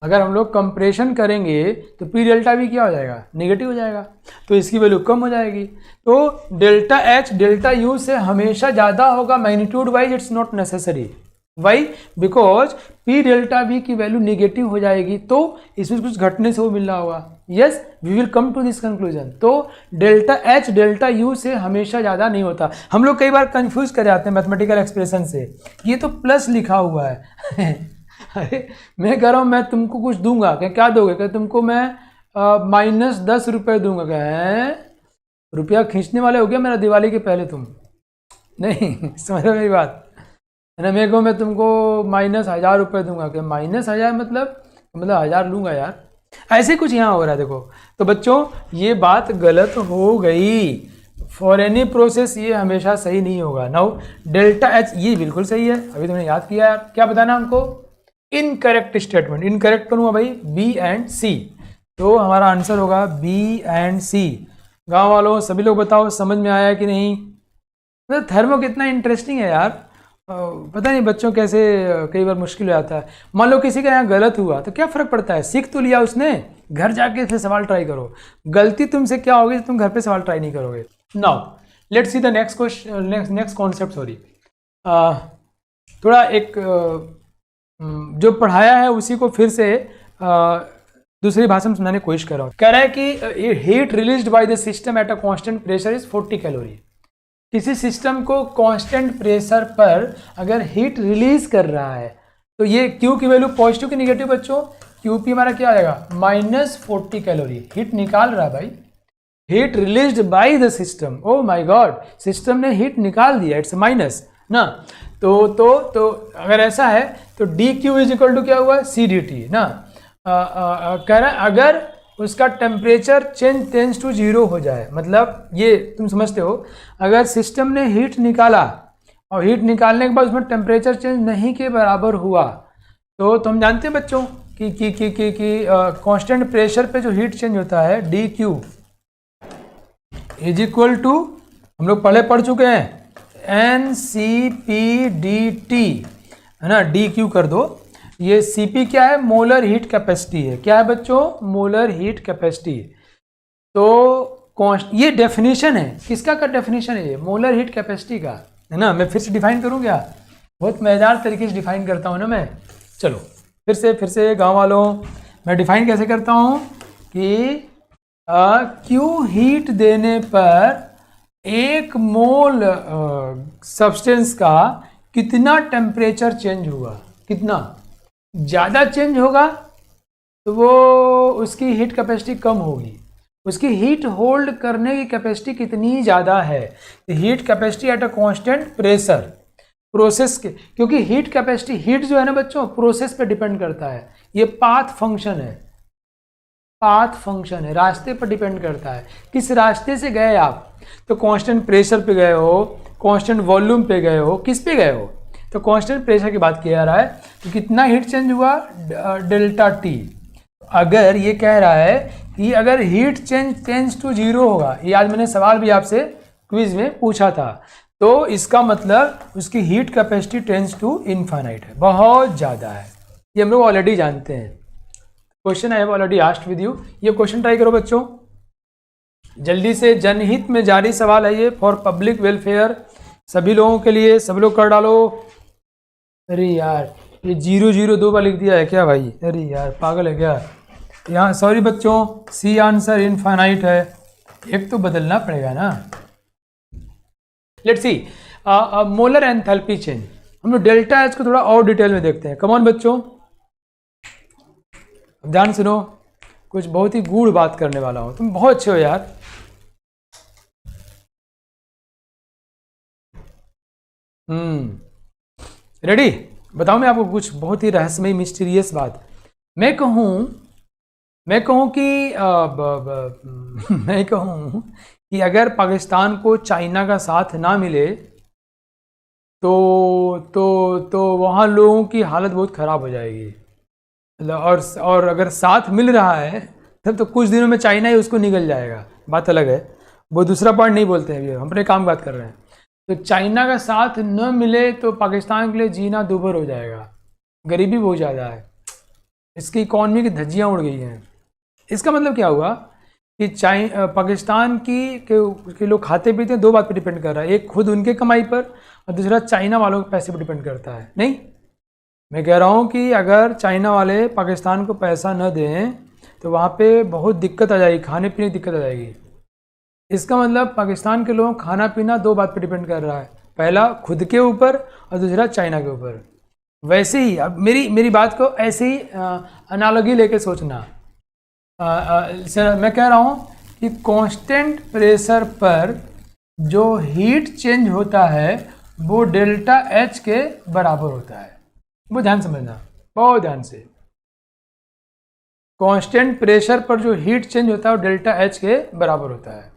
अगर हम लोग कंप्रेशन करेंगे तो P डेल्टा V क्या हो जाएगा, निगेटिव हो जाएगा, तो इसकी वैल्यू कम हो जाएगी। तो डेल्टा H डेल्टा U से हमेशा ज़्यादा होगा magnitude wise, it's not necessary. Why, because P delta V की वैल्यू निगेटिव हो जाएगी तो इसमें कुछ घटने से वो मिल रहा होगा। Yes, we will come to this conclusion. तो डेल्टा H डेल्टा U से हमेशा ज़्यादा नहीं होता। हम लोग कई बार कंफ्यूज कर जाते हैं मैथमेटिकल एक्सप्रेशन से, ये तो प्लस लिखा हुआ है अरे मैं कह रहा हूँ मैं तुमको कुछ दूंगा, क्या दोगे, क्या तुमको मैं -10 रुपये दूंगा, क्या है रुपया खींचने वाले हो गया मेरा दिवाली के पहले तुम, नहीं समझ रहे मेरी बात है ना। मेरे को मैं तुमको -1000 रुपये दूंगा, क्या -1000 मतलब 1000 लूँगा यार, ऐसे कुछ यहाँ हो रहा है देखो। तो बच्चों ये बात गलत हो गई, फॉर एनी प्रोसेस ये हमेशा सही नहीं होगा। नाउ डेल्टा एच ये बिल्कुल सही है, अभी तुमने याद किया यार, क्या बताना हमको, इनकरेक्ट स्टेटमेंट। इनकरेक्ट करूँगा भाई B एंड C, तो हमारा आंसर होगा B एंड C। गांव वालों सभी लोग बताओ समझ में आया कि नहीं। मतलब थर्मो कितना इंटरेस्टिंग है यार, पता नहीं बच्चों कैसे कई बार मुश्किल हो जाता है। मान लो किसी का यहाँ गलत हुआ तो क्या फ़र्क पड़ता है, सीख तो लिया उसने, घर जाके फिर सवाल ट्राई करो। गलती तुमसे क्या होगी, तुम घर पे सवाल ट्राई नहीं करोगे। Now let's see the next question, next concept. Sorry, थोड़ा एक जो पढ़ाया है उसी को फिर से दूसरी भाषा में समझाने की कोशिश कर रहा हूँ। कह रहा है कि heat released by the system eight a constant pressure is 40 calorie. किसी सिस्टम को कांस्टेंट प्रेशर पर अगर हीट रिलीज कर रहा है तो ये Q की वैल्यू पॉजिटिव की निगेटिव बच्चों, QP हमारा क्या आएगा -40 कैलोरी। हीट निकाल रहा है भाई, heat released by the system, O my God, system ने हीट निकाल दिया, इट्स माइनस ना। तो अगर ऐसा है तो dQ इज इक्वल टू क्या हुआ, CdT ना। कह रहा है अगर उसका टेम्परेचर चेंज टेंस टू 0 हो जाए, मतलब ये तुम समझते हो, अगर सिस्टम ने हीट निकाला और हीट निकालने के बाद उसमें टेम्परेचर चेंज नहीं के बराबर हुआ तो हम जानते हैं बच्चों कि कांस्टेंट प्रेशर पे जो हीट चेंज होता है D Q is equal to, हम लोग पहले पढ़ चुके हैं, N C P D T, है ना, डी क्यू कर दो। ये सी पी क्या है? मोलर हीट कैपेसिटी है। क्या है बच्चों? Molar heat capacity. तो ये डेफिनेशन है, किसका का डेफिनेशन है? ये मोलर हीट कैपेसिटी का, है ना। मैं फिर से डिफाइन करूँ क्या? बहुत मज़ेदार तरीके से डिफाइन करता हूँ ना मैं। चलो फिर से गांव वालों, मैं डिफाइन कैसे करता हूँ कि क्यू हीट देने पर 1 मोल सब्सटेंस का कितना टेम्परेचर चेंज हुआ, कितना ज़्यादा चेंज होगा तो वो उसकी हीट कैपेसिटी कम होगी। उसकी हीट होल्ड करने की कैपेसिटी कितनी ज़्यादा है, heat capacity at a constant pressure process के, क्योंकि हीट कैपेसिटी, हीट जो है ना बच्चों प्रोसेस पे डिपेंड करता है। ये पाथ फंक्शन है, पाथ फंक्शन है, रास्ते पर डिपेंड करता है। किस रास्ते से गए आप, तो कांस्टेंट प्रेशर पे गए हो, कांस्टेंट वॉल्यूम पे गए हो, किस पे गए हो? तो कांस्टेंट प्रेशर की बात किया जा रहा है। तो कितना हीट चेंज हुआ? Delta T. अगर ये कह रहा है कि अगर हीट चेंज टेंस टू 0 होगा, ये आज मैंने सवाल भी आपसे क्विज में पूछा था, तो इसका मतलब उसकी heat capacity tends to infinite है, बहुत ज़्यादा है। ये हम लोग ऑलरेडी जानते हैं। Question I have already asked with you. ये क्वेश्चन ट्राई करो बच्चों जल्दी से। जनहित में जारी सवाल है ये, फॉर पब्लिक वेलफेयर, सभी लोगों के लिए, सब लोग कर डालो। अरे यार ये 0 2 बार लिख दिया है क्या भाई? अरे यार पागल है क्या? यहाँ सॉरी बच्चों, सी आंसर इनफाइनाइट है, एक तो बदलना पड़ेगा ना। Let's see molar enthalpy change. हम लोग डेल्टा एच को थोड़ा और डिटेल में देखते हैं। कम ऑन बच्चों, ध्यान सुनो, कुछ बहुत ही गूढ़ बात करने वाला हूं। तुम बहुत अच्छे हो यार। रेडी? बताओ मैं आपको कुछ बहुत ही रहस्यमय मिस्टीरियस बात। मैं कहूं कि अगर पाकिस्तान को चाइना का साथ ना मिले तो वहाँ लोगों की हालत बहुत ख़राब हो जाएगी। और अगर साथ मिल रहा है तब तो कुछ दिनों में चाइना ही उसको निगल जाएगा, बात अलग है। वो दूसरा पॉइंट नहीं बोलते हैं, हम अपने काम बात कर रहे हैं। तो चाइना का साथ न मिले तो पाकिस्तान के लिए जीना दूभर हो जाएगा, गरीबी बहुत ज़्यादा है, इसकी इकॉनमी की धज्जियाँ उड़ गई हैं। इसका मतलब क्या हुआ कि पाकिस्तान के लोग खाते पीते हैं, 2 बात पर डिपेंड कर रहा है, एक खुद उनके कमाई पर और दूसरा चाइना वालों के पैसे पर डिपेंड करता है। नहीं, मैं कह रहा हूँ कि अगर चाइना वाले पाकिस्तान को पैसा न दें तो वहाँ पे बहुत दिक्कत आ जाएगी, खाने पीने की दिक्कत आ जाएगी। इसका मतलब पाकिस्तान के लोग खाना पीना 2 बात पर डिपेंड कर रहा है, पहला खुद के ऊपर और दूसरा चाइना के ऊपर। वैसे ही अब मेरी बात को ऐसे ही अनालॉजी लेके सोचना। मैं कह रहा हूँ कि कांस्टेंट प्रेशर पर जो हीट चेंज होता है वो डेल्टा एच के बराबर होता है। वो ध्यान समझना, बहुत ध्यान से। कांस्टेंट प्रेशर पर जो हीट चेंज होता है वो डेल्टा एच के बराबर होता है।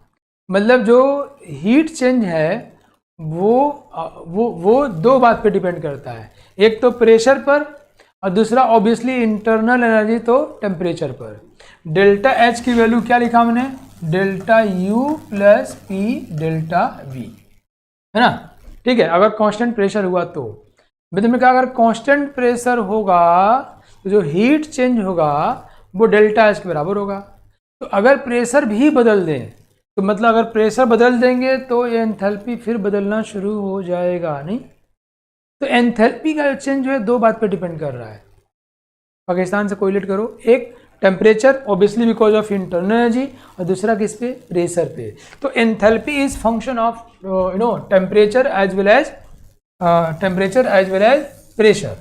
मतलब जो हीट चेंज है वो 2 बात पे डिपेंड करता है, एक तो प्रेशर पर और दूसरा ऑब्वियसली इंटरनल एनर्जी, तो टेम्परेचर पर। डेल्टा एच की वैल्यू क्या लिखा मैंने? Delta U plus P delta V, है ना। ठीक है, अगर कांस्टेंट प्रेशर हुआ तो मैंने कहा अगर कांस्टेंट प्रेशर होगा तो जो हीट चेंज होगा वो डेल्टा एच के बराबर होगा। तो अगर प्रेशर भी बदल दें तो मतलब अगर प्रेशर बदल देंगे तो ये एंथैल्पी फिर बदलना शुरू हो जाएगा। नहीं, तो एंथैल्पी का चेंज जो है 2 बात पे डिपेंड कर रहा है। पाकिस्तान से कोरिलेट करो, एक temperature obviously because of internal energy और दूसरा किस पे? प्रेशर पे। तो enthalpy is function of temperature as well as pressure.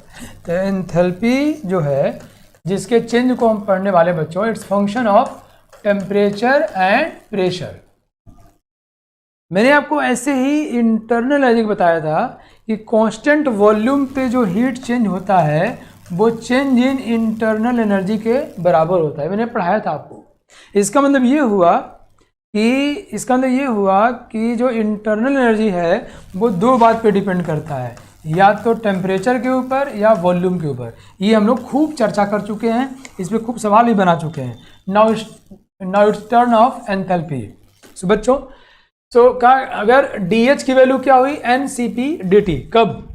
तो एंथैल्पी जो है जिसके चेंज को हम पढ़ने वाले बच्चों, it's function of temperature and pressure. मैंने आपको ऐसे ही इंटरनल एनर्जी बताया था कि कांस्टेंट वॉल्यूम पे जो हीट चेंज होता है वो चेंज इन इंटरनल एनर्जी के बराबर होता है, मैंने पढ़ाया था आपको। इसका मतलब ये हुआ कि जो इंटरनल एनर्जी है वो 2 बात पे डिपेंड करता है, या तो टेम्परेचर के ऊपर या वॉल्यूम के ऊपर। ये हम लोग खूब चर्चा कर चुके हैं, इस पर खूब सवाल भी बना चुके हैं। Now it's turn of enthalpy. So बच्चों, अगर DH की वैल्यू क्या हुई, NCP/dt, कब?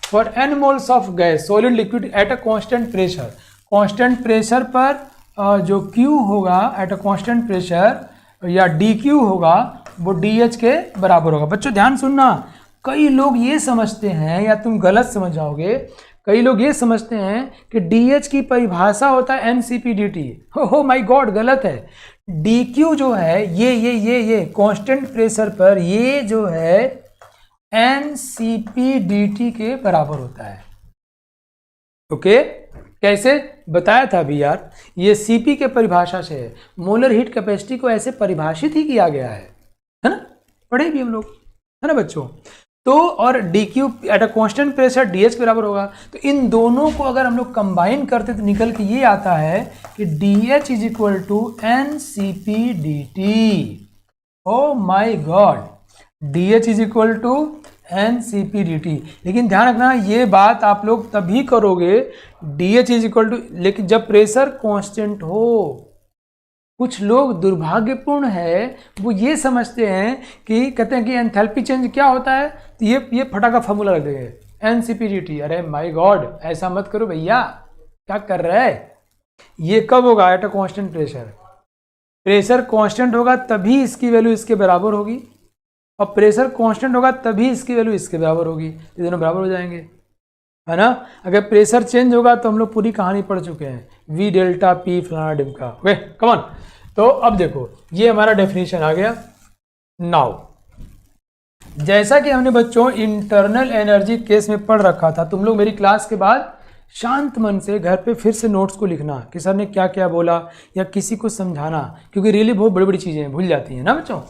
For n moles of gas solid liquid at a constant pressure. Constant pressure पर जो Q होगा एट अ कांस्टेंट प्रेशर या DQ होगा वो DH के बराबर होगा। बच्चों ध्यान सुनना, कई लोग ये समझते हैं, या तुम गलत समझ जाओगे, कई लोग ये समझते हैं कि DH की परिभाषा होता है NCP/dt। हो माय गॉड, गलत है। DQ जो है ये कांस्टेंट प्रेशर पर ये जो है NCP/dt के बराबर होता है। ओके, कैसे बताया था अभी यार, ये CP के परिभाषा से है। मोलर हीट कैपेसिटी को ऐसे परिभाषित ही किया गया है ना, पढ़े भी हम लोग, है ना बच्चों। तो और DQ eight a constant pressure DH के बराबर होगा। तो इन दोनों को अगर हम लोग कंबाइन करते तो निकल के ये आता है कि DH is equal to NCP/dt। Oh my God, DH is equal to NCP/dt। लेकिन ध्यान रखना, ये बात आप लोग तभी करोगे DH इज इक्वल टू, लेकिन जब प्रेशर कांस्टेंट हो। कुछ लोग दुर्भाग्यपूर्ण है, वो ये समझते हैं कि कहते हैं कि एंथैल्पी चेंज क्या होता है, तो ये फटाका फार्मूला रख देंगे NCP/dt। अरे माय गॉड, ऐसा मत करो भैया, क्या कर रहा है। ये कब होगा? At a constant pressure. Pressure constant होगा तभी इसकी वैल्यू इसके बराबर होगी, और प्रेशर कांस्टेंट होगा तभी इसकी वैल्यू इसके बराबर होगी। ये दोनों बराबर हो जाएंगे, है ना। अगर प्रेशर चेंज होगा तो हम लोग पूरी कहानी पढ़ चुके हैं, V डेल्टा P फलाना डिमका। Okay come on. तो अब देखो, ये हमारा डेफिनेशन आ गया। नाउ जैसा कि हमने बच्चों इंटरनल एनर्जी केस में पढ़ रखा था, तुम लोग मेरी क्लास के बाद शांत मन से घर पे फिर से नोट्स को लिखना कि सर ने क्या क्या बोला, या किसी को समझाना, क्योंकि रियली बहुत बड़ी बड़ी चीज़ें भूल जाती हैं ना बच्चों।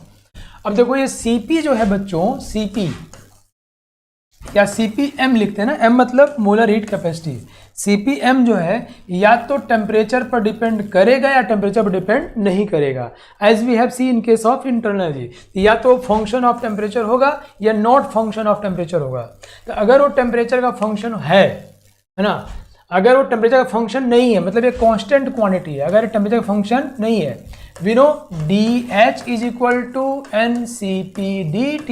अब देखो ये CP जो है बच्चों, CP या CPM लिखते हैं ना, M मतलब मोलर हीट कैपेसिटी। CPM जो है या तो टेम्परेचर पर डिपेंड करेगा या टेम्परेचर पर डिपेंड नहीं करेगा। As we have see in case of internal energy, या तो फंक्शन ऑफ टेम्परेचर होगा या नॉट फंक्शन ऑफ टेम्परेचर होगा। तो अगर वो टेम्परेचर का फंक्शन है ना, अगर वो टेम्परेचर का फंक्शन नहीं है, मतलब ये कांस्टेंट क्वांटिटी है, अगर टेम्परेचर का फंक्शन नहीं है, we know DH is equal to NCP/dt।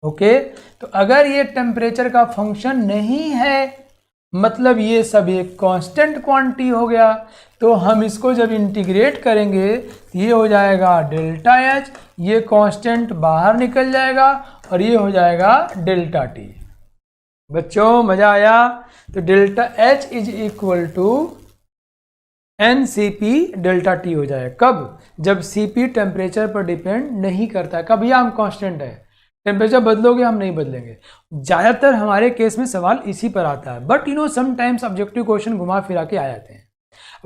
Okay, तो अगर ये टेम्परेचर का फंक्शन नहीं है, मतलब ये सब एक कांस्टेंट क्वांटिटी हो गया, तो हम इसको जब इंटीग्रेट करेंगे तो ये हो जाएगा डेल्टा H, ये कांस्टेंट बाहर निकल जाएगा और ये हो जाएगा डेल्टा T। बच्चों मजा आया? तो delta H is equal to NCP/ΔT हो जाए। कब? जब CP टेम्परेचर पर डिपेंड नहीं करता है। कब? यह हम कांस्टेंट है, टेम्परेचर बदलोगे हम नहीं बदलेंगे। ज़्यादातर हमारे केस में सवाल इसी पर आता है, बट समटाइम्स ऑब्जेक्टिव क्वेश्चन घुमा फिरा के आ जाते हैं।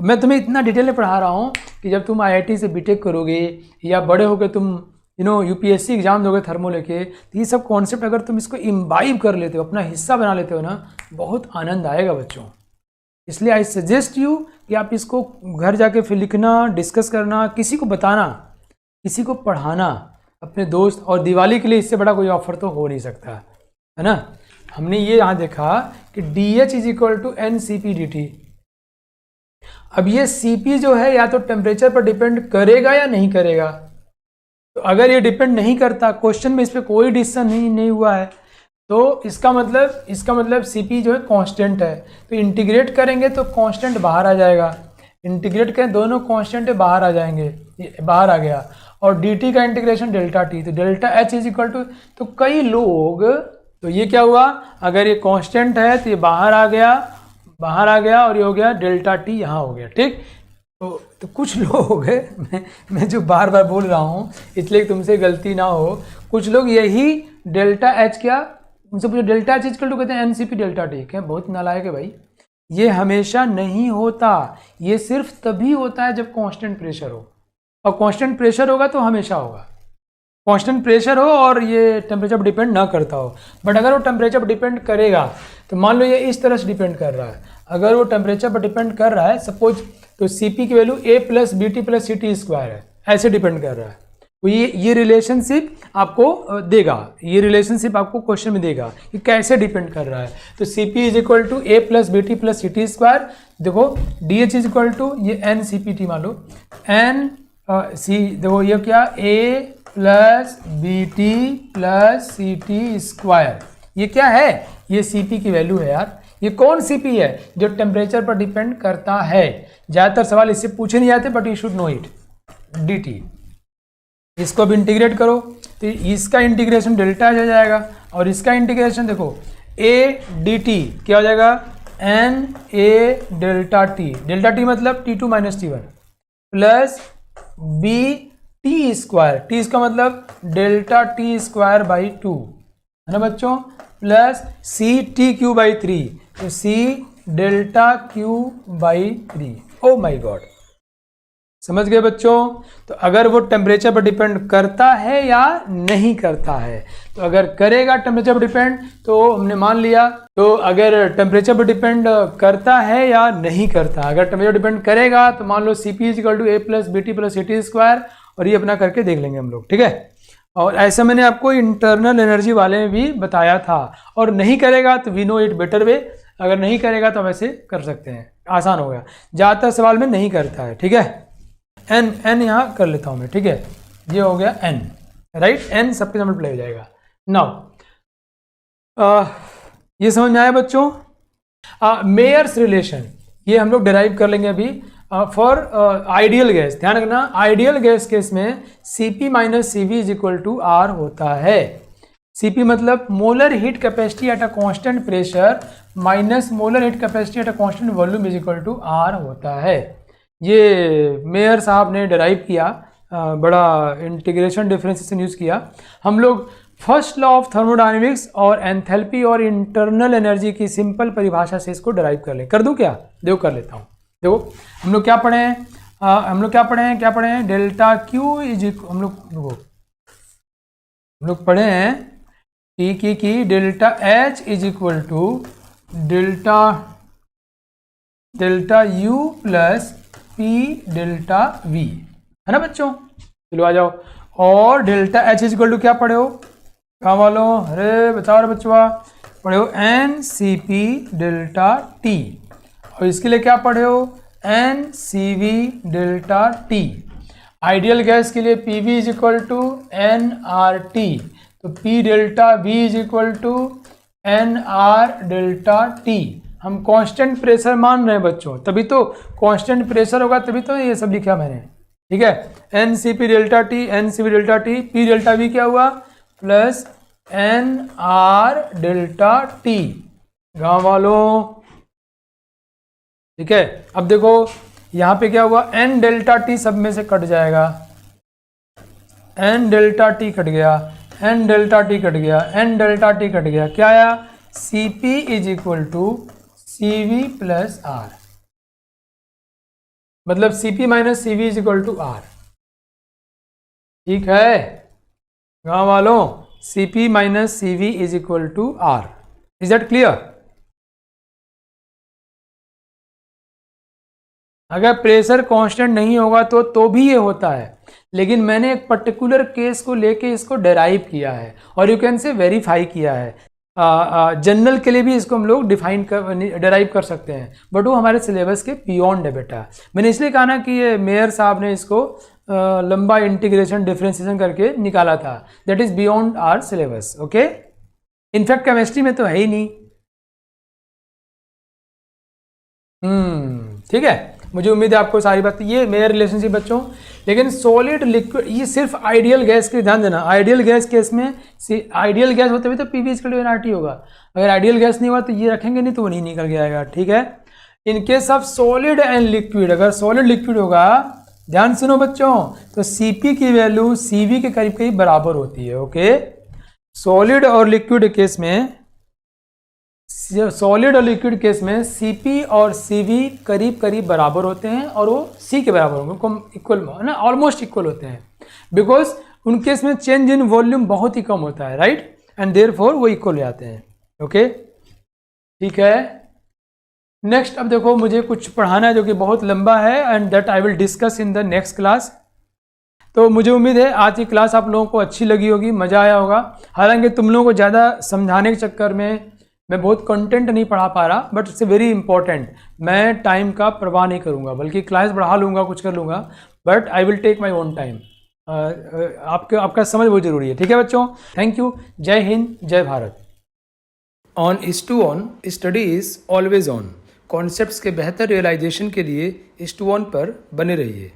मैं तुम्हें इतना डिटेल में पढ़ा रहा हूँ कि जब तुम IIT से BTech करोगे या बड़े होकर तुम UPSC एग्जाम दोगे थर्मो लेके, तो ये सब कॉन्सेप्ट अगर तुम इसको इम्बाइब कर लेते हो, अपना हिस्सा बना लेते हो ना, बहुत आनंद आएगा बच्चों। इसलिए आई सजेस्ट यू कि आप इसको घर जाके फिर लिखना, डिस्कस करना, किसी को बताना, किसी को पढ़ाना, अपने दोस्त। और दिवाली के लिए इससे बड़ा कोई ऑफर तो हो नहीं सकता, है ना। हमने ये यहाँ देखा कि DH is equal to NCP/dt। अब ये CP जो है या तो टेम्परेचर पर डिपेंड करेगा या नहीं करेगा। तो अगर ये डिपेंड नहीं करता, क्वेश्चन में इस पर कोई डिसीजन नहीं हुआ है, तो इसका मतलब CP जो है कांस्टेंट है। तो इंटीग्रेट करेंगे तो कांस्टेंट बाहर आ जाएगा, इंटीग्रेट करें दोनों कांस्टेंट बाहर आ जाएंगे, बाहर आ गया। और dt का इंटीग्रेशन डेल्टा T, तो delta H is equal to, तो कई लोग, तो ये क्या हुआ, अगर ये कांस्टेंट है तो ये बाहर आ गया और ये हो गया डेल्टा T, यहाँ हो गया, ठीक। तो कुछ लोग मैं जो बार बार बोल रहा हूँ इसलिए तुमसे गलती ना हो, कुछ लोग यही डेल्टा H क्या, उनसे पूछो डेल्टा H इक्वल टू कहते हैं NCP/ΔT। क्या बहुत नालायक है भाई, ये हमेशा नहीं होता, ये सिर्फ तभी होता है जब कांस्टेंट प्रेशर हो, और कांस्टेंट प्रेशर होगा तो हमेशा होगा। कांस्टेंट प्रेशर हो और ये टेम्परेचर पर डिपेंड ना करता हो। बट अगर वो टेम्परेचर पर डिपेंड करेगा, तो मान लो ये इस तरह से डिपेंड कर रहा है, अगर वो टेम्परेचर पर डिपेंड कर रहा है सपोज, तो CP की वैल्यू A + BT + CT² है, ऐसे डिपेंड कर रहा है। तो ये रिलेशनशिप आपको देगा, ये रिलेशनशिप आपको क्वेश्चन में देगा कि कैसे डिपेंड कर रहा है। तो C P is equal to A plus B T plus C T square, देखो D H is equal to ये एन सी पी टी मान लो, एन सी, देखो ये क्या, A plus B T plus C T square, ये क्या है, ये सी पी की वैल्यू है यार। ये कौन सी पी है, जो टेम्परेचर पर डिपेंड करता है। ज़्यादातर सवाल इससे पूछे नहीं जाते, but you should know it. D T, इसको अब इंटीग्रेट करो तो इसका इंटीग्रेशन डेल्टा हो जाएगा, और इसका इंटीग्रेशन देखो ए डी टी क्या हो जाएगा, एन ए डेल्टा टी मतलब T two minus T one plus B T square, T इसका मतलब delta T square by two है ना बच्चों, plus C T Q by three, तो C delta Q by three. Oh my God, समझ गए बच्चों। तो अगर वो टेम्परेचर पर डिपेंड करता है या नहीं करता है, तो अगर करेगा टेम्परेचर पर डिपेंड तो हमने मान लिया, तो अगर टेम्परेचर पर डिपेंड करता है या नहीं करता, अगर टेम्परेचर डिपेंड करेगा तो मान लो C P is equal to A plus B T plus C T square, और ये अपना करके देख लेंगे हम लोग, ठीक है। और ऐसा मैंने आपको इंटरनल एनर्जी वाले में भी बताया था। और नहीं करेगा तो we know it better way, अगर नहीं करेगा तो वैसे कर सकते हैं, आसान हो गया। ज़्यादातर सवाल में नहीं करता है, ठीक है। एन यहाँ कर लेता हूँ मैं, ठीक है, ये हो गया एन, राइट, एन सबके सामने प्ले हो जाएगा। नाउ ये समझ में आया बच्चों। मेयर्स रिलेशन ये हम लोग डिराइव कर लेंगे अभी फॉर आइडियल गैस। ध्यान रखना, आइडियल गैस केस में Cp minus C V is equal to R होता है। Cp मतलब molar heat capacity at a constant pressure minus molar heat capacity at a constant volume is equal to R होता है। ये mayor साहब ने derive किया, बड़ा इंटीग्रेशन डिफरेंशिएशन यूज़ किया। हम लोग फर्स्ट लॉ ऑफ थर्मोडायनेमिक्स और एंथैल्पी और इंटरनल एनर्जी की सिंपल परिभाषा से इसको डिराइव कर ले। कर दूं क्या? देखो कर लेता हूँ। देखो हम लोग क्या पढ़े हैं, क्या पढ़े हैं डेल्टा क्यू इज, हम लोग पढ़े हैं कि delta H is equal to delta U plus P delta V, है ना बच्चों। चलो आ जाओ। और delta H is equal to क्या पढ़े हो कहाँ वालों, अरे बचाओ रे बच्चवा, पढ़े हो N C P delta T, और इसके लिए क्या पढ़े हो N C V delta T. Ideal gas के लिए P V is equal to N R T, तो P delta V is equal to N R delta T. हम कांस्टेंट प्रेशर मान रहे हैं बच्चों, तभी तो कांस्टेंट प्रेशर होगा, तभी तो ये सब लिखा मैंने, ठीक है। N C P delta T, N C P delta T, P delta V क्या हुआ plus N R delta T, गाँव वालों, ठीक है। अब देखो यहाँ पे क्या हुआ, एन डेल्टा टी सब में से कट जाएगा, एन डेल्टा टी कट गया, एन डेल्टा टी कट गया, एन डेल्टा टी कट गया, क्या आया C P is equal to C V plus R, मतलब C P minus C V is equal to R, ठीक है गाँव वालों। C P minus C V is equal to R, is that clear. अगर pressure constant नहीं होगा तो भी ये होता है, लेकिन मैंने एक पर्टिकुलर केस को लेके इसको डेराइव किया है, और यू कैन से वेरीफाई किया है। जनरल के लिए भी इसको हम लोग डेराइव कर सकते हैं, बट वो हमारे सिलेबस के बियॉन्ड है बेटा। मैंने इसलिए कहा ना कि ये मेयर साहब ने इसको लंबा इंटीग्रेशन डिफरेंशिएशन करके निकाला था, that is beyond our syllabus, okay. In fact chemistry में तो है ही नहीं, ठीक है। मुझे उम्मीद है आपको सारी बात, ये मेयर रिलेशनशिप बच्चों। लेकिन सॉलिड लिक्विड ये सिर्फ आइडियल गैस के ध्यान देना, आइडियल गैस केस में आइडियल गैस होते हुए तो P V is equal to N R T होगा। अगर आइडियल गैस नहीं हुआ तो ये रखेंगे नहीं तो वो नहीं निकल के आएगा, ठीक है। इन case of solid and liquid, अगर सॉलिड लिक्विड होगा, ध्यान सुनो बच्चों, तो सी पी की वैल्यू सी वी के करीब करीब बराबर होती है, ओके। सॉलिड और लिक्विड केस में, सॉलिड और लिक्विड केस में Cp और Cv करीब करीब बराबर होते हैं, और वो C के बराबर होंगे, इक्वल ना, ऑलमोस्ट इक्वल होते हैं, बिकॉज उन केस में चेंज इन वॉल्यूम बहुत ही कम होता है, राइट, एंड देयरफॉर वो इक्वल हो जाते हैं, ओके, ठीक है। नेक्स्ट अब देखो मुझे कुछ पढ़ाना है जो कि बहुत लंबा है, and that I will discuss in the next class. तो मुझे उम्मीद है आज की क्लास आप लोगों को अच्छी लगी होगी, मज़ा आया होगा। हालांकि तुम लोगों को ज़्यादा समझाने के चक्कर में मैं बहुत कंटेंट नहीं पढ़ा पा रहा, बट इट्स वेरी इंपॉर्टेंट। मैं टाइम का परवाह नहीं करूँगा, बल्कि क्लास बढ़ा लूँगा, कुछ कर लूँगा, but I will take my own time. आपका समझ बहुत ज़रूरी है। ठीक है बच्चों, thank you. Jai Hind, Jai Bharat. On is to on, study is always on. Concepts के बेहतर रियलाइजेशन के लिए इज टू ऑन पर बने रहिए।